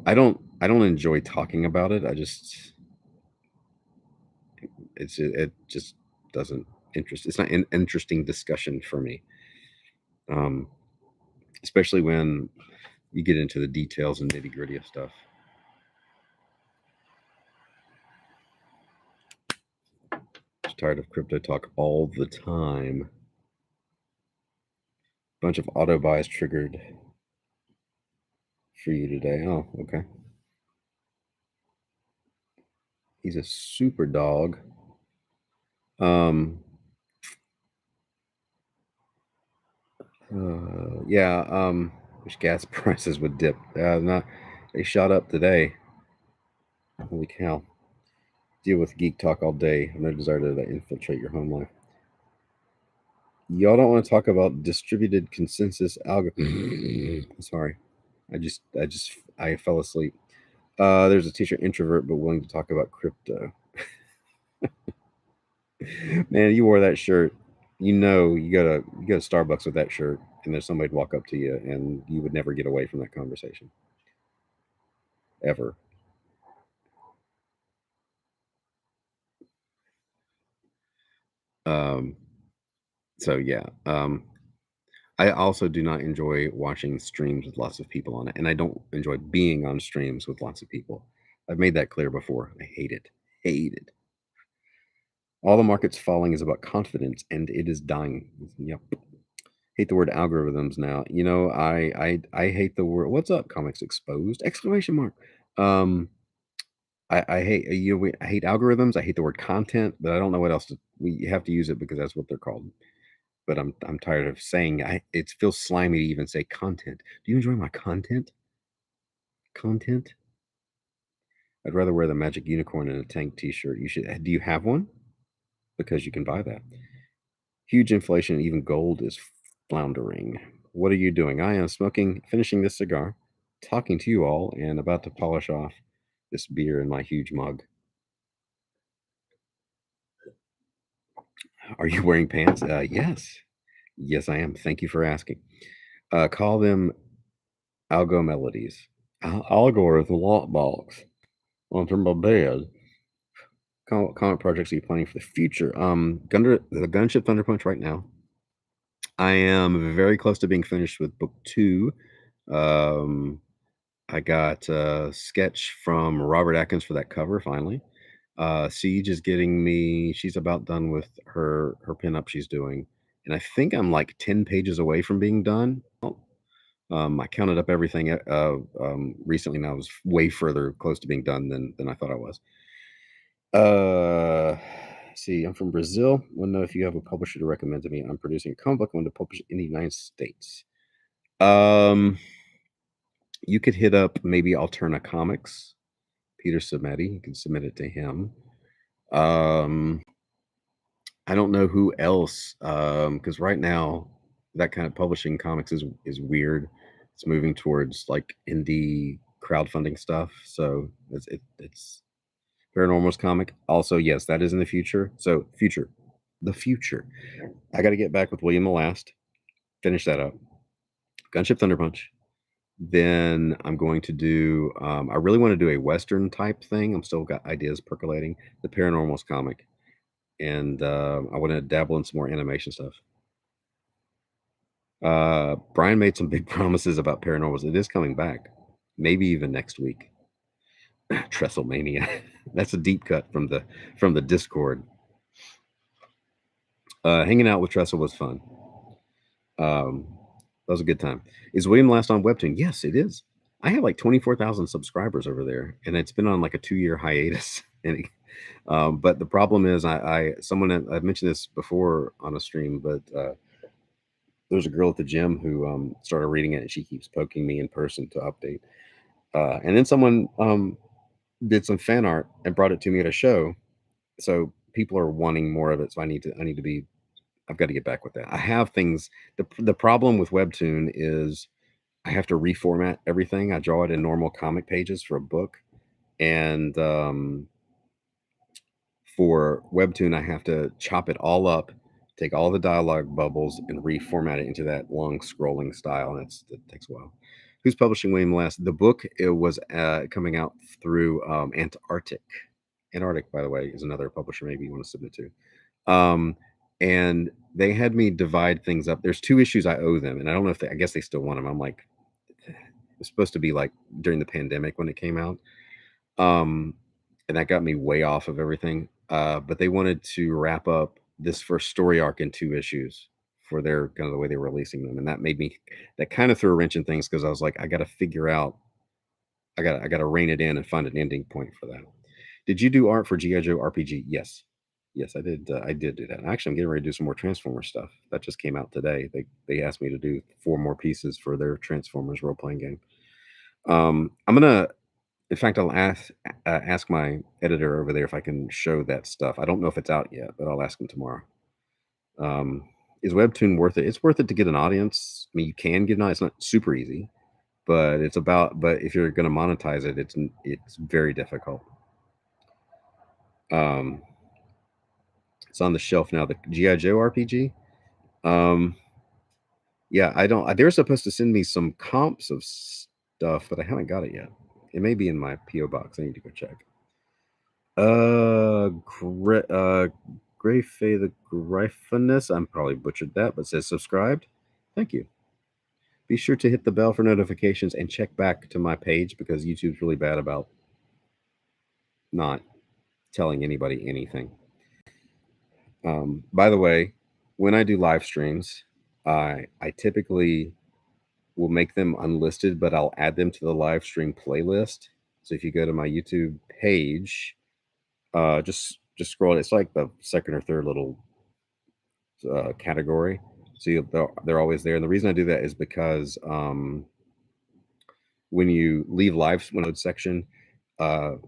I don't enjoy talking about it. It just doesn't interest. It's not an interesting discussion for me, um, especially when you get into the details and nitty gritty of stuff. Just tired of crypto talk all the time. Bunch of auto buys triggered for you today. Oh, okay. He's a super dog. Um, yeah. Wish gas prices would dip. Not. They shot up today. Holy cow! Deal with geek talk all day. No desire to infiltrate your home life. Y'all don't want to talk about distributed consensus algorithm. Sorry, I fell asleep. There's a teacher introvert but willing to talk about crypto. Man, you wore that shirt. You go to Starbucks with that shirt, and there's somebody'd walk up to you, and you would never get away from that conversation ever. Um, so yeah. I also do not enjoy watching streams with lots of people on it, and I don't enjoy being on streams with lots of people. I've made that clear before. I hate it. Hate it. All the market's falling is about confidence, and it is dying. Yep. Hate the word algorithms now. I hate the word. What's up? Comics exposed! Exclamation mark. Um, I hate I hate algorithms. I hate the word content, but I don't know what else. We have to use it because that's what they're called. But I'm tired of saying. It feels slimy to even say content. Do you enjoy my content? Content? I'd rather wear the magic unicorn in a tank T-shirt. You should. Do you have one? Because you can buy that. Huge inflation. Even gold is floundering. What are you doing? I am smoking, finishing this cigar, talking to you all, and about to polish off this beer in my huge mug. Are you wearing pants? Yes. Yes, I am. Thank you for asking. Call them algo melodies. Algo is a lockbox onto my bed. Comic projects are you planning for the future? The Gunship Thunder Punch right now. I am very close to being finished with book 2. Um, I got a sketch from Robert Atkins for that cover finally. Siege is getting me she's about done with her pinup she's doing, and I think I'm, like, 10 pages away from being done. I counted up everything, recently, and I was way further close to being done than I thought I was. Uh, see, I'm from Brazil. Wanna know if you have a publisher to recommend to me. I'm producing a comic book. I want to publish in the United States. Um, you could hit up maybe Alterna Comics, Peter Submetti. You can submit it to him. I don't know who else, because right now that kind of publishing comics is weird. It's moving towards like indie crowdfunding stuff. So it's Paranormal's comic. Also, yes, that is in the future. So the future. I got to get back with William the Last, finish that up. Gunship Thunder Punch. Then I'm going to do. I really want to do a Western type thing. I'm still got ideas percolating. The Paranormal's comic, and I want to dabble in some more animation stuff. Brian made some big promises about Paranormals. It is coming back, maybe even next week. Trestlemania. That's a deep cut from the Discord. Hanging out with Tressel was fun. That was a good time. Is William Last on Webtoon? Yes, it is. I have like 24,000 subscribers over there, and it's been on like a 2-year hiatus. But the problem is, I've mentioned this before on a stream, but there's a girl at the gym who started reading it, and she keeps poking me in person to update. And then someone did some fan art and brought it to me at a show, so people are wanting more of it. So I need to be. I've got to get back with that. I have things. The problem with Webtoon is I have to reformat everything. I draw it in normal comic pages for a book, and for Webtoon, I have to chop it all up, take all the dialogue bubbles, and reformat it into that long scrolling style, and that takes a while. Who's publishing William Last? The book it was coming out through Antarctic. Antarctic, by the way, is another publisher maybe you want to submit to. And they had me divide things up. There's 2 issues I owe them, and I don't know if I guess they still want them. I'm like, it's supposed to be like during the pandemic when it came out. And that got me way off of everything. But they wanted to wrap up this first story arc in 2 issues for their kind of the way they were releasing them. And that kind of threw a wrench in things because I was like, I got to figure out, I got to rein it in and find an ending point for that. Did you do art for G.I. Joe RPG? Yes. Yes, I did. I did do that. Actually, I'm getting ready to do some more Transformers stuff. That just came out today. They asked me to do 4 more pieces for their Transformers role playing game. I'm gonna, in fact, I'll ask my editor over there if I can show that stuff. I don't know if it's out yet, but I'll ask him tomorrow. Is Webtoon worth it? It's worth it to get an audience. I mean, you can get an audience. It's not super easy, but but if you're going to monetize it, it's very difficult. It's on the shelf now. The GI Joe RPG. Yeah, I don't. They're supposed to send me some comps of stuff, but I haven't got it yet. It may be in my PO box. I need to go check. Greyfay the Gryphonus. I'm probably butchered that, but says subscribed. Thank you. Be sure to hit the bell for notifications and check back to my page because YouTube's really bad about not telling anybody anything. By the way, when I do live streams, I typically will make them unlisted, but I'll add them to the live stream playlist. So if you go to my YouTube page, just scroll. It's like the second or third little category. So they're always there. And the reason I do that is because when you leave live section,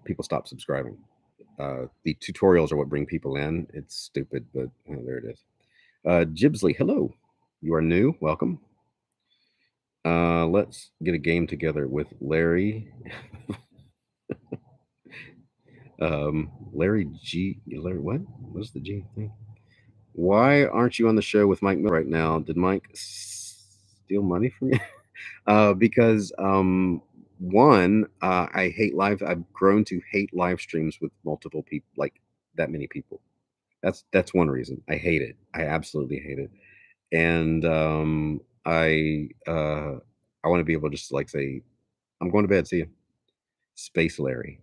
people stop subscribing. The tutorials are what bring people in. It's stupid, but there it is. Jibsley, hello. You are new. Welcome. Let's get a game together with Larry. Larry G. Larry, what? What's the G thing? Why aren't you on the show with Mike Miller right now? Did Mike steal money from you? Because one, I hate live. I've grown to hate live streams with multiple people, like that many people. That's one reason. I hate it. I absolutely hate it. And I want to be able to just like say, I'm going to bed. See you. Space Larry.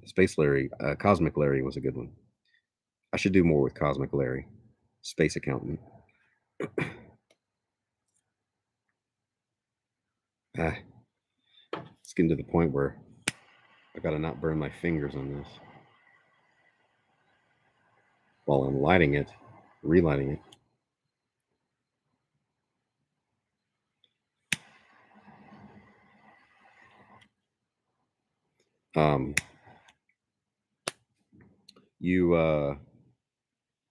Space Larry. Cosmic Larry was a good one. I should do more with Cosmic Larry. Space accountant. Ah, it's getting to the point where I gotta not burn my fingers on this while I'm lighting it, relighting it. Um, you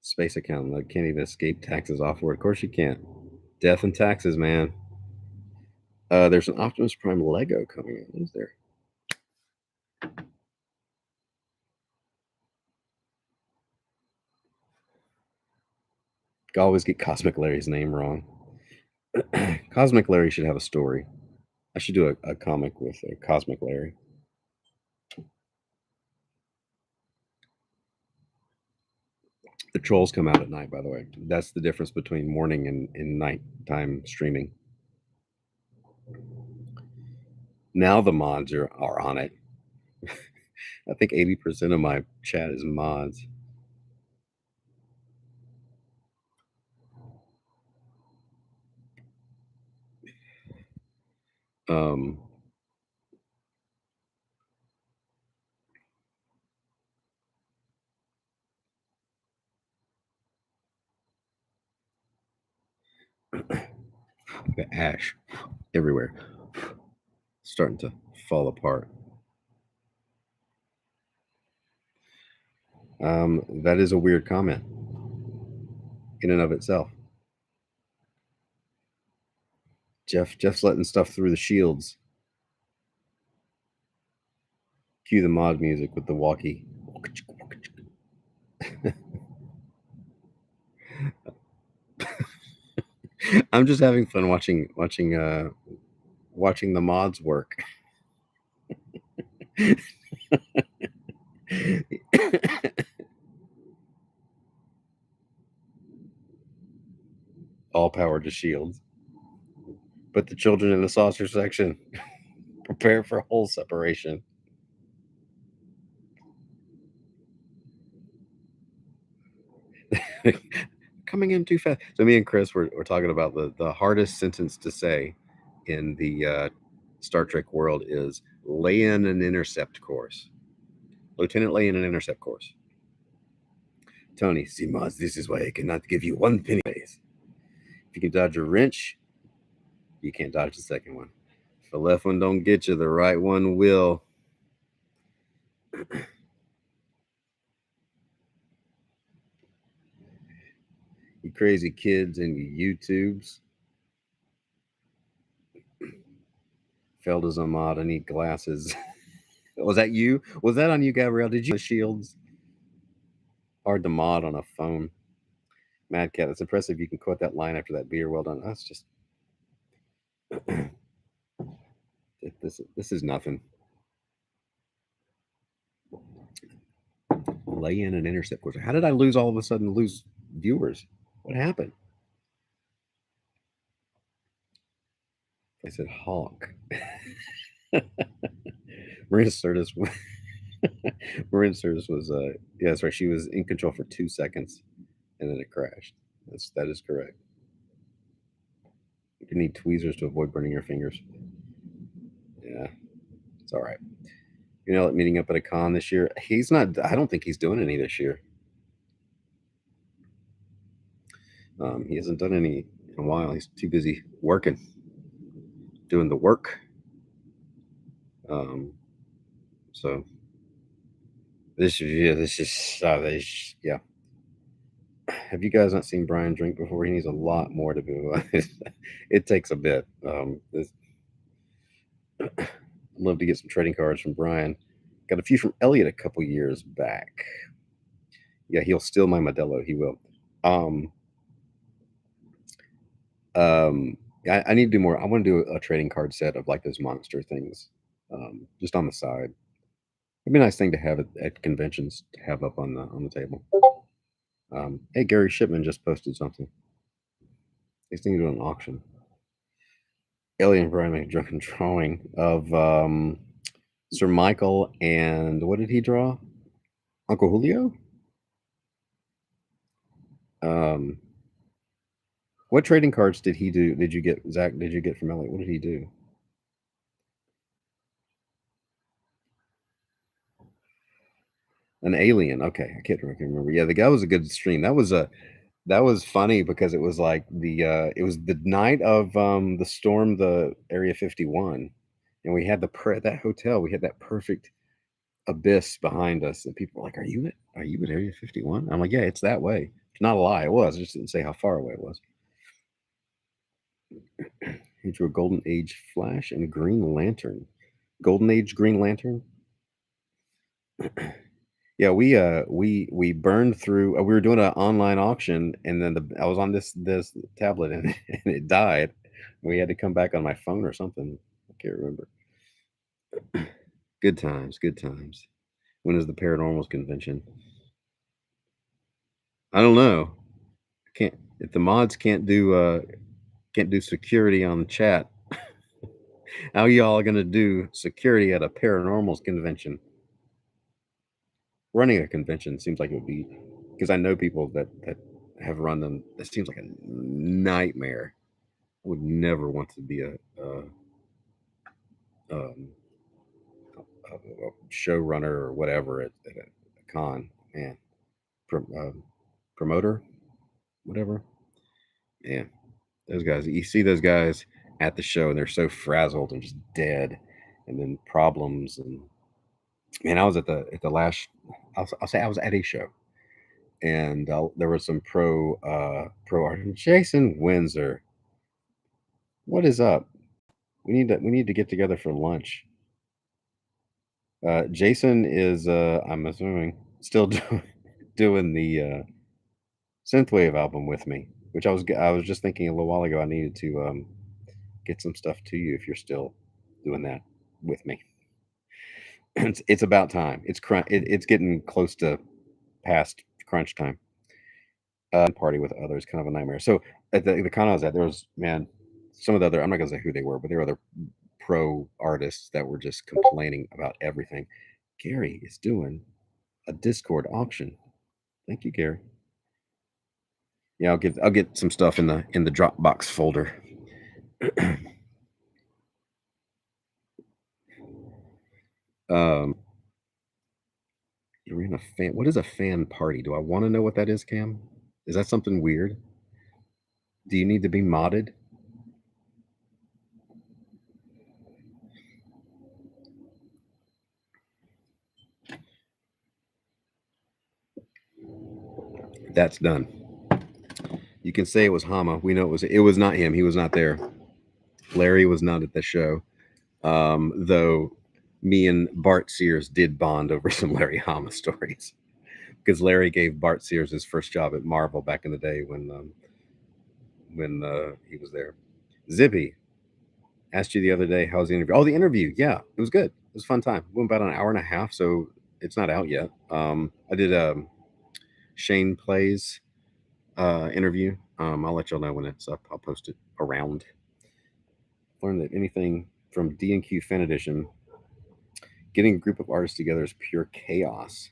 space accountant, like can't even escape taxes offward. Of course you can't. Death and taxes, man. There's an Optimus Prime Lego coming in. Is there? I always get Cosmic Larry's name wrong. Cosmic Larry should have a story. I should do a comic with Cosmic Larry. The trolls come out at night, by the way. That's the difference between morning and nighttime streaming. Now the mods are on it. I think 80% of my chat is mods. Um, got ash everywhere, starting to fall apart. That is a weird comment in and of itself. Jeff's letting stuff through the shields. Cue the mod music with the walkie. I'm just having fun watching the mods work. All power to shields. Put the children in the saucer section. Prepare for whole separation. Coming in too fast. So me and Chris were talking about the hardest sentence to say in the Star Trek world is lay in an intercept course. Lieutenant, lay in an intercept course. Tony, see, Moz, this is why I cannot give you one penny. If you can dodge a wrench, you can't dodge the second one. If the left one don't get you, the right one will. You crazy kids and you YouTubes. Felda's a mod. I need glasses. Was that you? Was that on you, Gabrielle? Did you the shields? Hard to mod on a phone. Mad Cat, that's impressive. You can quote that line after that beer. Well done. That's just this is nothing. Lay in an intercept course. How did I lose all of a sudden lose viewers? What happened? I said Hawk. Marina Sirtis. Marina Sirtis was yeah, that's right. She was in control for 2 seconds, and then it crashed. That is correct. You need tweezers to avoid burning your fingers. Yeah, it's all right. Like meeting up at a con this year. He's not. I don't think he's doing any this year. He hasn't done any in a while. He's too busy working, doing the work. So this is yeah. Have you guys not seen Brian drink before? He needs a lot more to do. It takes a bit. I'd love to get some trading cards from Brian. Got a few from Elliot a couple years back. Yeah, he'll steal my Modelo. He will. I need to do more. I want to do a trading card set of like those monster things, just on the side. It'd be a nice thing to have at conventions to have up on the table. Hey, Gary Shipman just posted something. He's thinking of an auction. Elliot and Brian make a drunken drawing of Sir Michael and what did he draw? Uncle Julio? What trading cards did he do? Did you get, Zach? Did you get from Elliot? What did he do? An alien. Okay, I can't remember. Yeah, the guy was a good stream. That was funny because it was like it was the night of the storm, the Area 51, and we had that hotel. We had that perfect abyss behind us, and people were like, are you at Area 51?" I'm like, "Yeah, it's that way." It's not a lie. It was. I just didn't say how far away it was. He drew a Golden Age Flash and Green Lantern. Golden Age Green Lantern. Yeah, we burned through. We were doing an online auction, and then I was on this tablet, and, and it died. We had to come back on my phone or something. I can't remember. Good times, good times. When is the Paranormals convention? I don't know. Can't if the mods can't do security on the chat. How y'all gonna do security at a Paranormals convention? Running a convention seems like it would be, because I know people that have run them. It seems like a nightmare. I would never want to be a showrunner or whatever at a con. Man, promoter, whatever. Yeah, those guys. You see those guys at the show, and they're so frazzled and just dead, and then problems. And man, I was at the last. I'll say I was at a show, and there was some pro artists. Jason Windsor, what is up? We need to get together for lunch. Jason is I'm assuming still doing the synthwave album with me, which I was just thinking a little while ago. I needed to get some stuff to you if you're still doing that with me. It's about time. It's getting close to past crunch time. Party with others, kind of a nightmare. So at the con I was at, there was, man, some of the other, I'm not gonna say who they were, but there were other pro artists that were just complaining about everything. Gary is doing a Discord auction. Thank you, Gary. Yeah, I'll get some stuff in the Dropbox folder. You're in a fan. What is a fan party? Do I want to know what that is, Cam? Is that something weird? Do you need to be modded? That's done. You can say it was Hama. We know it was not him. He was not there. Larry was not at the show. Though me and Bart Sears did bond over some Larry Hama stories, because Larry gave Bart Sears his first job at Marvel back in the day when he was there. Zippy asked you the other day, how's the interview? Oh, the interview. Yeah, it was good. It was a fun time. Went about an hour and a half, so it's not out yet. I did Shane Plays interview. I'll let y'all know when it's up. I'll post it around. learned that anything from D&Q Fan Edition, getting a group of artists together is pure chaos.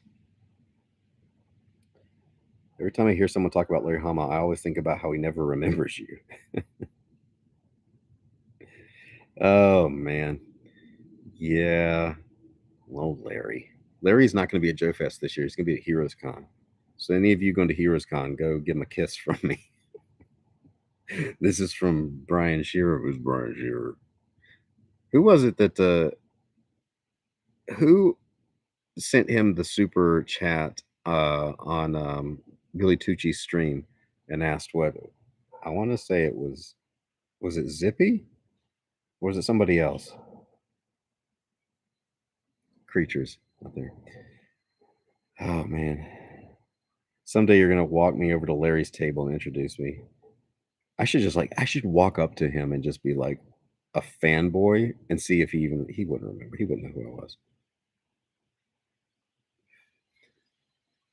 Every time I hear someone talk about Larry Hama, I always think about how he never remembers you. Oh man, yeah. Well, Larry. Larry's not going to be at Joe Fest this year. He's going to be at Heroes Con. So any of you going to Heroes Con, go give him a kiss from me. This is from Brian Shearer. Who's Brian Shearer? Who was it that who sent him the super chat on Billy Tucci's stream and asked what? I want to say it was it Zippy or was it somebody else? Creatures out there. Oh man. Someday you're gonna walk me over to Larry's table and introduce me. I should walk up to him and just be like a fanboy and see if he wouldn't remember. He wouldn't know who I was.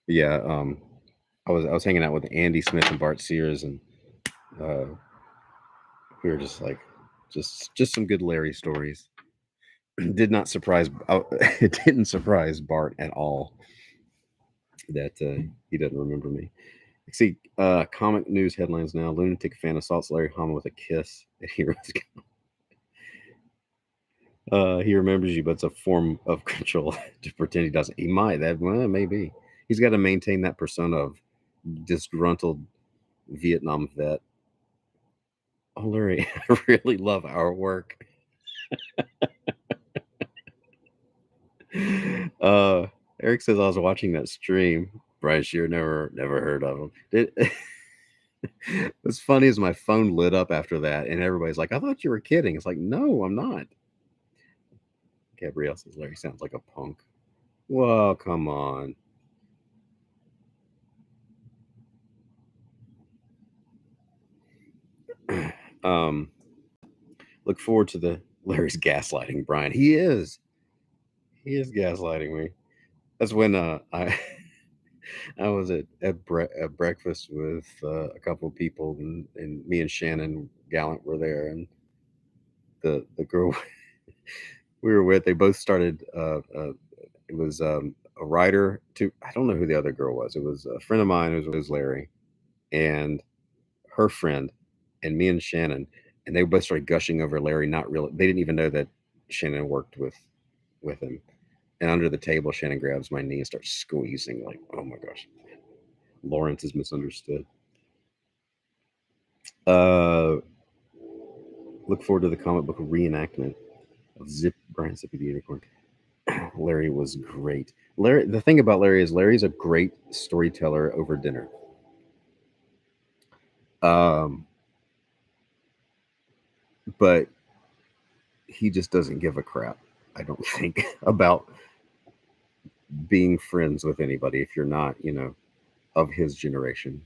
But yeah, I was hanging out with Andy Smith and Bart Sears, and uh, we were just like just some good Larry stories. Did not surprise it didn't surprise Bart at all that he doesn't remember me. See, comic news headlines now. Lunatic fan assaults Larry Hama with a kiss at Heroes. He remembers you, but it's a form of control to pretend he doesn't. He might. That well, maybe. He's got to maintain that persona of disgruntled Vietnam vet. Oh, Larry, I really love our work. Eric says I was watching that stream. Brian Shearer, never heard of him. What's funny is my phone lit up after that, and everybody's like, "I thought you were kidding." It's like, no, I'm not. Gabrielle says Larry sounds like a punk. Well, come on. Look forward to the Larry's gaslighting Brian. He is. He is gaslighting me. That's when I I was at breakfast with a couple of people, and me and Shannon Gallant were there, and the girl we were with, they both started. It was a writer. To I don't know who the other girl was. It was a friend of mine. It was Larry, and her friend, and me and Shannon, and they both started gushing over Larry. Not really. They didn't even know that Shannon worked with him. And under the table, Shannon grabs my knee and starts squeezing. Like, oh my gosh, Lawrence is misunderstood. Uh, look forward to the comic book reenactment of Brian Zippy the Unicorn. Larry was great. Larry. The thing about Larry is Larry's a great storyteller over dinner. Um, but he just doesn't give a crap. I don't think about being friends with anybody if you're not, of his generation.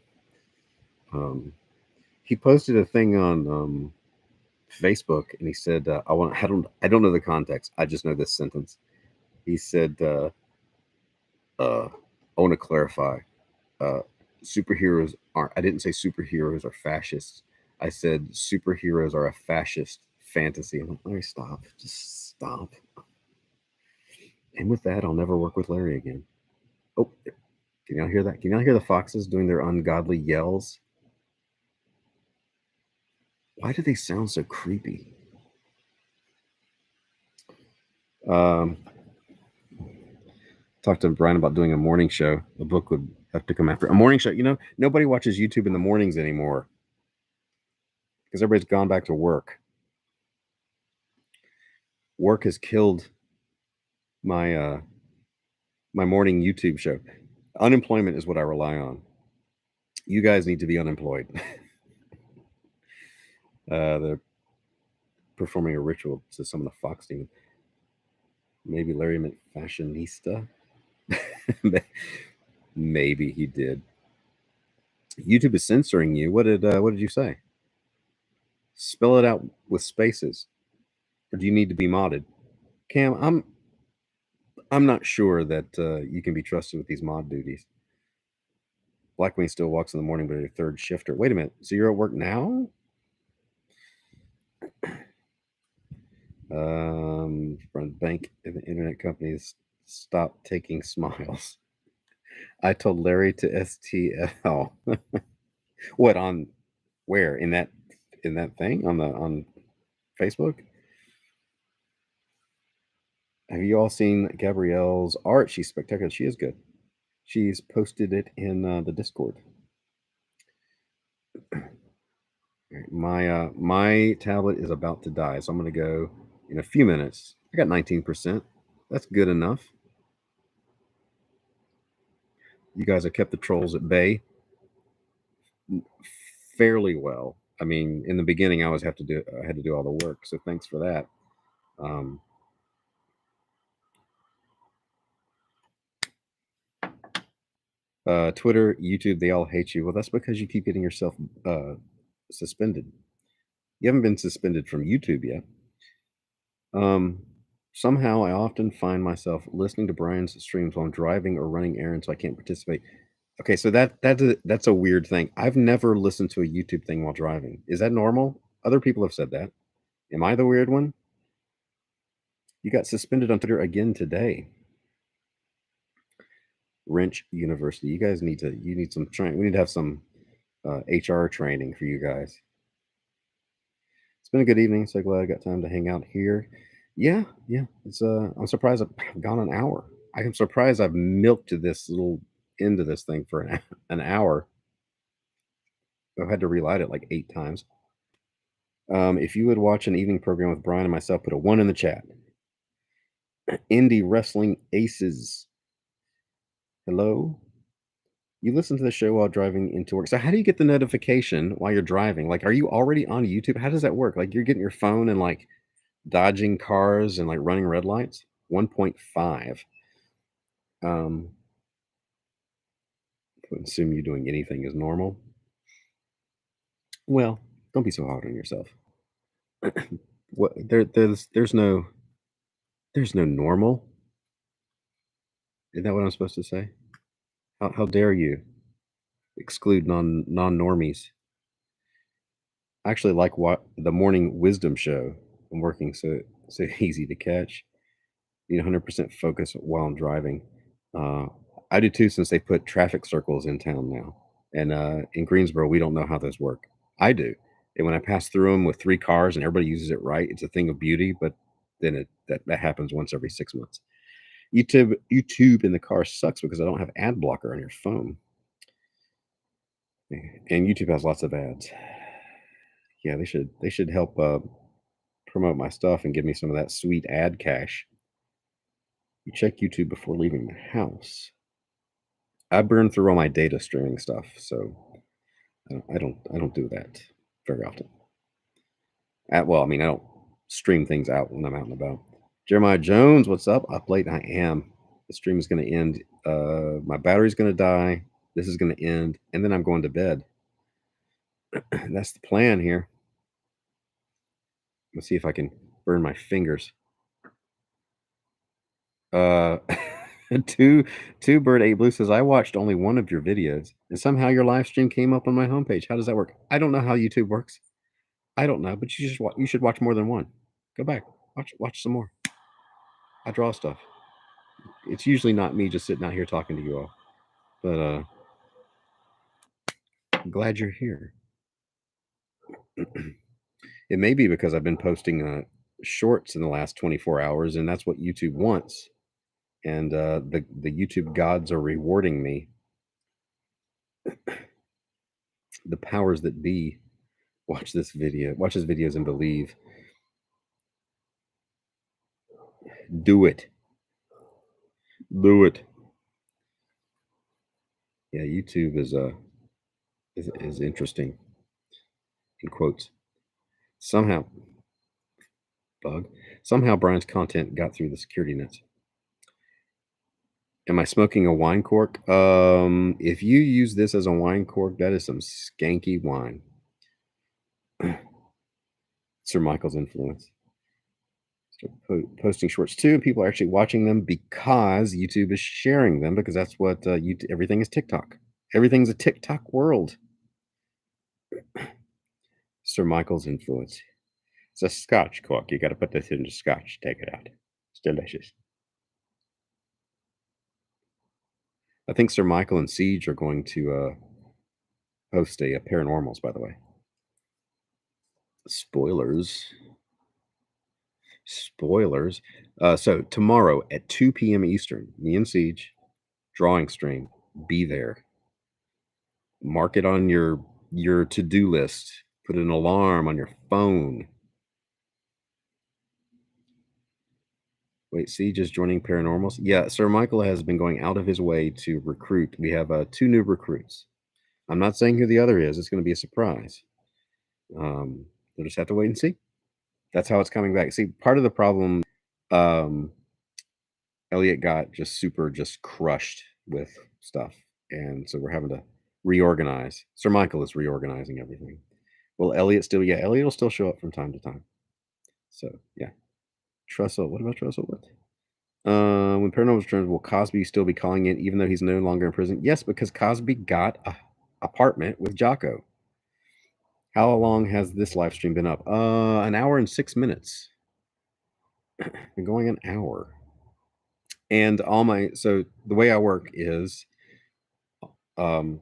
Um, he posted a thing on Facebook, and he said, I don't know the context. I just know this sentence. He said, I want to clarify, uh, superheroes aren't. I didn't say superheroes are fascists. I said superheroes are a fascist fantasy. I'm like, Larry, stop, just stop. And with that, I'll never work with Larry again. Oh, can y'all hear that? Can y'all hear the foxes doing their ungodly yells? Why do they sound so creepy? Um, talked to Brian about doing a morning show. The book would have to come after a morning show. Nobody watches YouTube in the mornings anymore because everybody's gone back to work. Work has killed my my morning YouTube show. Unemployment is what I rely on. You guys need to be unemployed. They're performing a ritual to some of the Fox team. Maybe Larry meant fashionista. Maybe he did. YouTube is censoring you. What did you say? Spell it out with spaces, or do you need to be modded? Cam, I'm not sure that you can be trusted with these mod duties. Black Wing still walks in the morning, but a third shifter. Wait a minute. So you're at work now? From bank and the internet companies stop taking smiles. I told Larry to STL. What on where in that thing on the on Facebook? Have you all seen Gabrielle's art? She's spectacular. She is good. She's posted it in the Discord. My tablet is about to die, so I'm gonna go in a few minutes. I got 19%. That's good enough. You guys have kept the trolls at bay fairly well. I mean, in the beginning, I had to do all the work, so thanks for that. Um, Twitter, YouTube, they all hate you. Well, that's because you keep getting yourself suspended. You haven't been suspended from YouTube yet. Um, Somehow, I often find myself listening to Brian's streams while I'm driving or running errands, so I can't participate. Okay, so that's a weird thing. I've never listened to a YouTube thing while driving. Is that normal? Other people have said that. Am I the weird one? You got suspended on Twitter again today. Wrench University. You need some training. We need to have some HR training for you guys. It's been a good evening. So glad I got time to hang out here. Yeah, yeah. It's I'm surprised I've gone an hour. I am surprised I've milked this little end of this thing for an hour. I've had to relight it like 8 times. If you would watch an evening program with Brian and myself, put a 1 in the chat. Indie Wrestling Aces. Hello. You listen to the show while driving into work. So how do you get the notification while you're driving? Like, are you already on YouTube? How does that work? Like, you're getting your phone and like dodging cars and like running red lights? 1.5. I would assume you doing anything is normal. Well, don't be so hard on yourself. What there's no normal. Isn't that what I'm supposed to say? How dare you exclude non-normies? I actually like what the morning wisdom show. I'm working so easy to catch. Need 100% focus while I'm driving. Uh, I do too, since they put traffic circles in town now. And in Greensboro, we don't know how those work. I do. And when I pass through them with 3 cars and everybody uses it right, it's a thing of beauty. But then that happens once every 6 months. YouTube in the car sucks because I don't have ad blocker on your phone. And YouTube has lots of ads. Yeah, they should help promote my stuff and give me some of that sweet ad cash. You check YouTube before leaving the house. I burn through all my data streaming stuff, so I don't do that very often. Well, I mean, I don't stream things out when I'm out and about. Jeremiah Jones, what's up? Up late, I am. The stream is going to end. My battery's going to die. This is going to end, and then I'm going to bed. That's the plan here. Let's see if I can burn my fingers. Uh, two bird eight blue says I watched only one of your videos, and somehow your live stream came up on my homepage. How does that work? I don't know how YouTube works. I don't know, but you should watch more than one. Go back, watch some more. I draw stuff. It's usually not me just sitting out here talking to you all, but I'm glad you're here. It may be because I've been posting shorts in the last 24 hours, and that's what YouTube wants. And the YouTube gods are rewarding me. The powers that be watch his videos and believe. Do it. Yeah, YouTube is interesting. In quotes. Somehow Brian's content got through the security nets. Am I smoking a wine cork? If you use this as a wine cork, that is some skanky wine. Sir Michael's influence. Start posting shorts too, and people are actually watching them because YouTube is sharing them, because that's what everything is TikTok. Everything's a TikTok world. Sir Michael's influence. It's a Scotch cork. You got to put this into Scotch. Take it out. It's delicious. I think Sir Michael and Siege are going to host a paranormals. By the way, spoilers. Spoilers. So tomorrow at 2 p.m. Eastern, me and Siege drawing stream. Be there. Mark it on your to-do list. Put an alarm on your phone. Wait, Siege is joining paranormals? Yeah, Sir Michael has been going out of his way to recruit. We have 2 new recruits. I'm not saying who the other is. It's going to be a surprise. We'll just have to wait and see. That's how it's coming back. See, part of the problem, um, Elliot got just crushed with stuff, and so we're having to reorganize. Sir Michael is reorganizing everything. Well, Elliot still, yeah, Elliot will still show up from time to time. So yeah, Trussell. What about Trussell? What? When paranormal returns, will Cosby still be calling in, even though he's no longer in prison? Yes, because Cosby got a apartment with Jocko. How long has this live stream been up? An hour and 6 minutes. Been going an hour. And so the way I work is um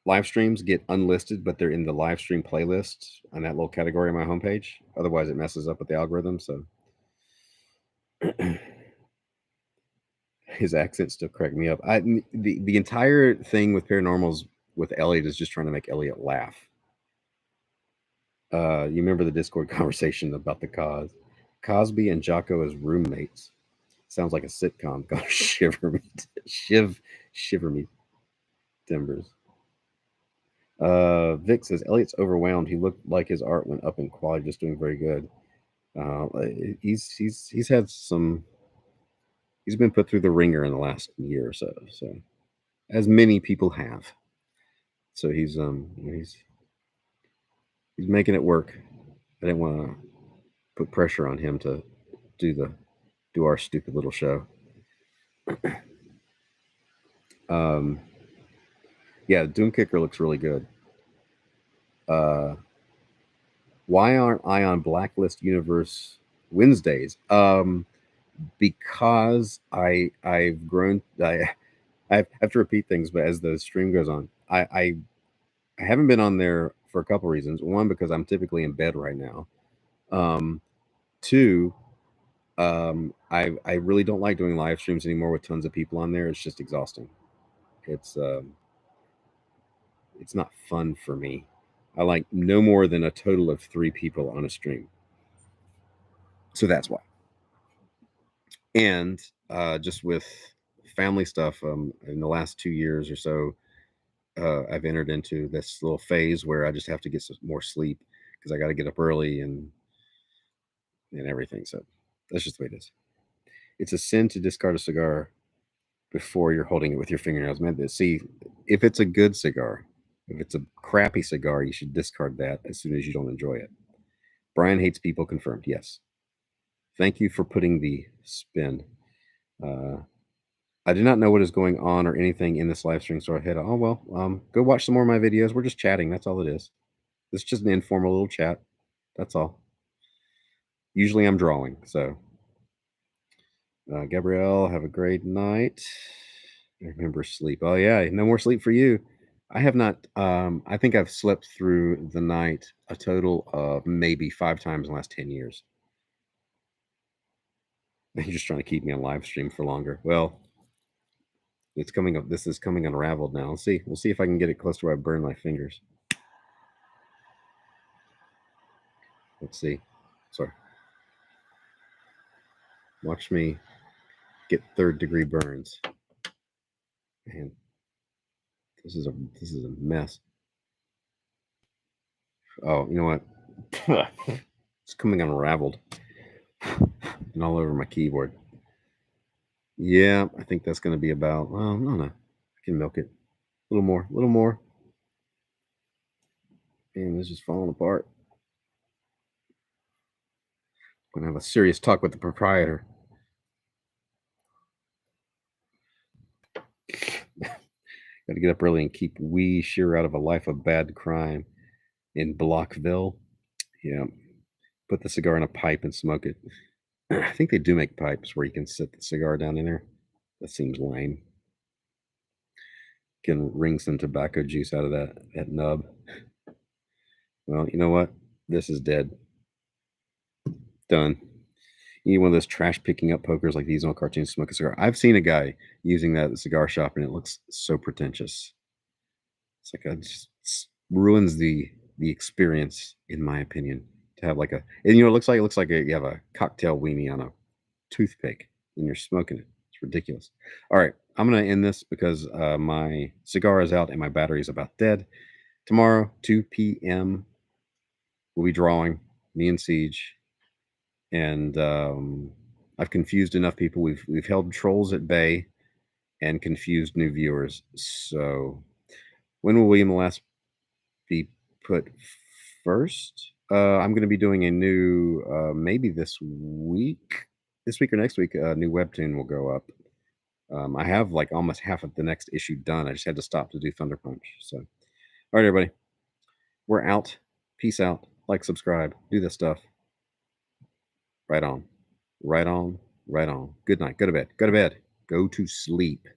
live streams get unlisted, but they're in the live stream playlist on that little category on my homepage. Otherwise it messes up with the algorithm. So his accent still cracked me up. The entire thing with paranormals with Elliot is just trying to make Elliot laugh. You remember the Discord conversation about the cause? Cosby and Jocko as roommates. Sounds like a sitcom called Shiver Me Timbers. Vic says Elliot's overwhelmed. He looked like his art went up in quality, just doing very good. He's had some. He's been put through the ringer in the last year or so. So, as many people have. So he's making it work. I didn't want to put pressure on him to do our stupid little show. Yeah, Doom Kicker looks really good. Why aren't I on Blacklist Universe Wednesdays? Because I've grown. I have to repeat things, but as the stream goes on, I haven't been on there for a couple reasons. One, because I'm typically in bed right now. Two, I really don't like doing live streams anymore with tons of people on there. It's just exhausting. It's not fun for me. I like no more than a total of 3 people on a stream. So that's why. And just with family stuff, in the last 2 years or so, I've entered into this little phase where I just have to get some more sleep because I got to get up early and everything. So that's just the way it is. It's a sin to discard a cigar before you're holding it with your fingernails. Man, see, if it's a good cigar, if it's a crappy cigar, you should discard that as soon as you don't enjoy it. Brian hates people, confirmed. Yes. Thank you for putting the spin. I do not know what is going on or anything in this live stream, so I had, oh, well, go watch some more of my videos. We're just chatting. That's all it is. It's just an informal little chat. That's all. Usually I'm drawing, so. Gabrielle, have a great night. Remember sleep. Oh, yeah, no more sleep for you. I have not, I think I've slept through the night a total of maybe 5 times in the last 10 years. You're just trying to keep me on live stream for longer. Well, it's coming up. This is coming unraveled now. Let's see. We'll see if I can get it close to where I burn my fingers. Let's see. Sorry. Watch me get 3rd-degree burns. Man, this is a mess. Oh, you know what? It's coming unraveled and all over my keyboard. Yeah, I think that's going to be about. Well, no, I can milk it a little more, Man, this is falling apart. I'm gonna have a serious talk with the proprietor. Got to get up early and keep wee Shearer out of a life of bad crime in Blockville. Yeah, put the cigar in a pipe and smoke it. I think they do make pipes where you can sit the cigar down in there. That seems lame. Can wring some tobacco juice out of that nub. Well, you know what? This is dead. Done. You need one of those trash picking up pokers like these on cartoons to smoke a cigar. I've seen a guy using that at the cigar shop, and it looks so pretentious. It's like it just ruins the experience, in my opinion. To have like and it looks like you have a cocktail weenie on a toothpick and you're smoking it. It's ridiculous. All right, I'm gonna end this because my cigar is out and my battery is about dead. Tomorrow, 2 p.m. We'll be drawing me and Siege, and I've confused enough people. We've held trolls at bay and confused new viewers. So when will William the Last be put first? I'm going to be doing a new, maybe this week or next week, a new webtoon will go up. I have like almost half of the next issue done. I just had to stop to do Thunder Punch. So, all right, everybody, we're out. Peace out. Like, subscribe, do this stuff. Right on, right on, right on. Good night. Go to bed. Go to bed. Go to sleep.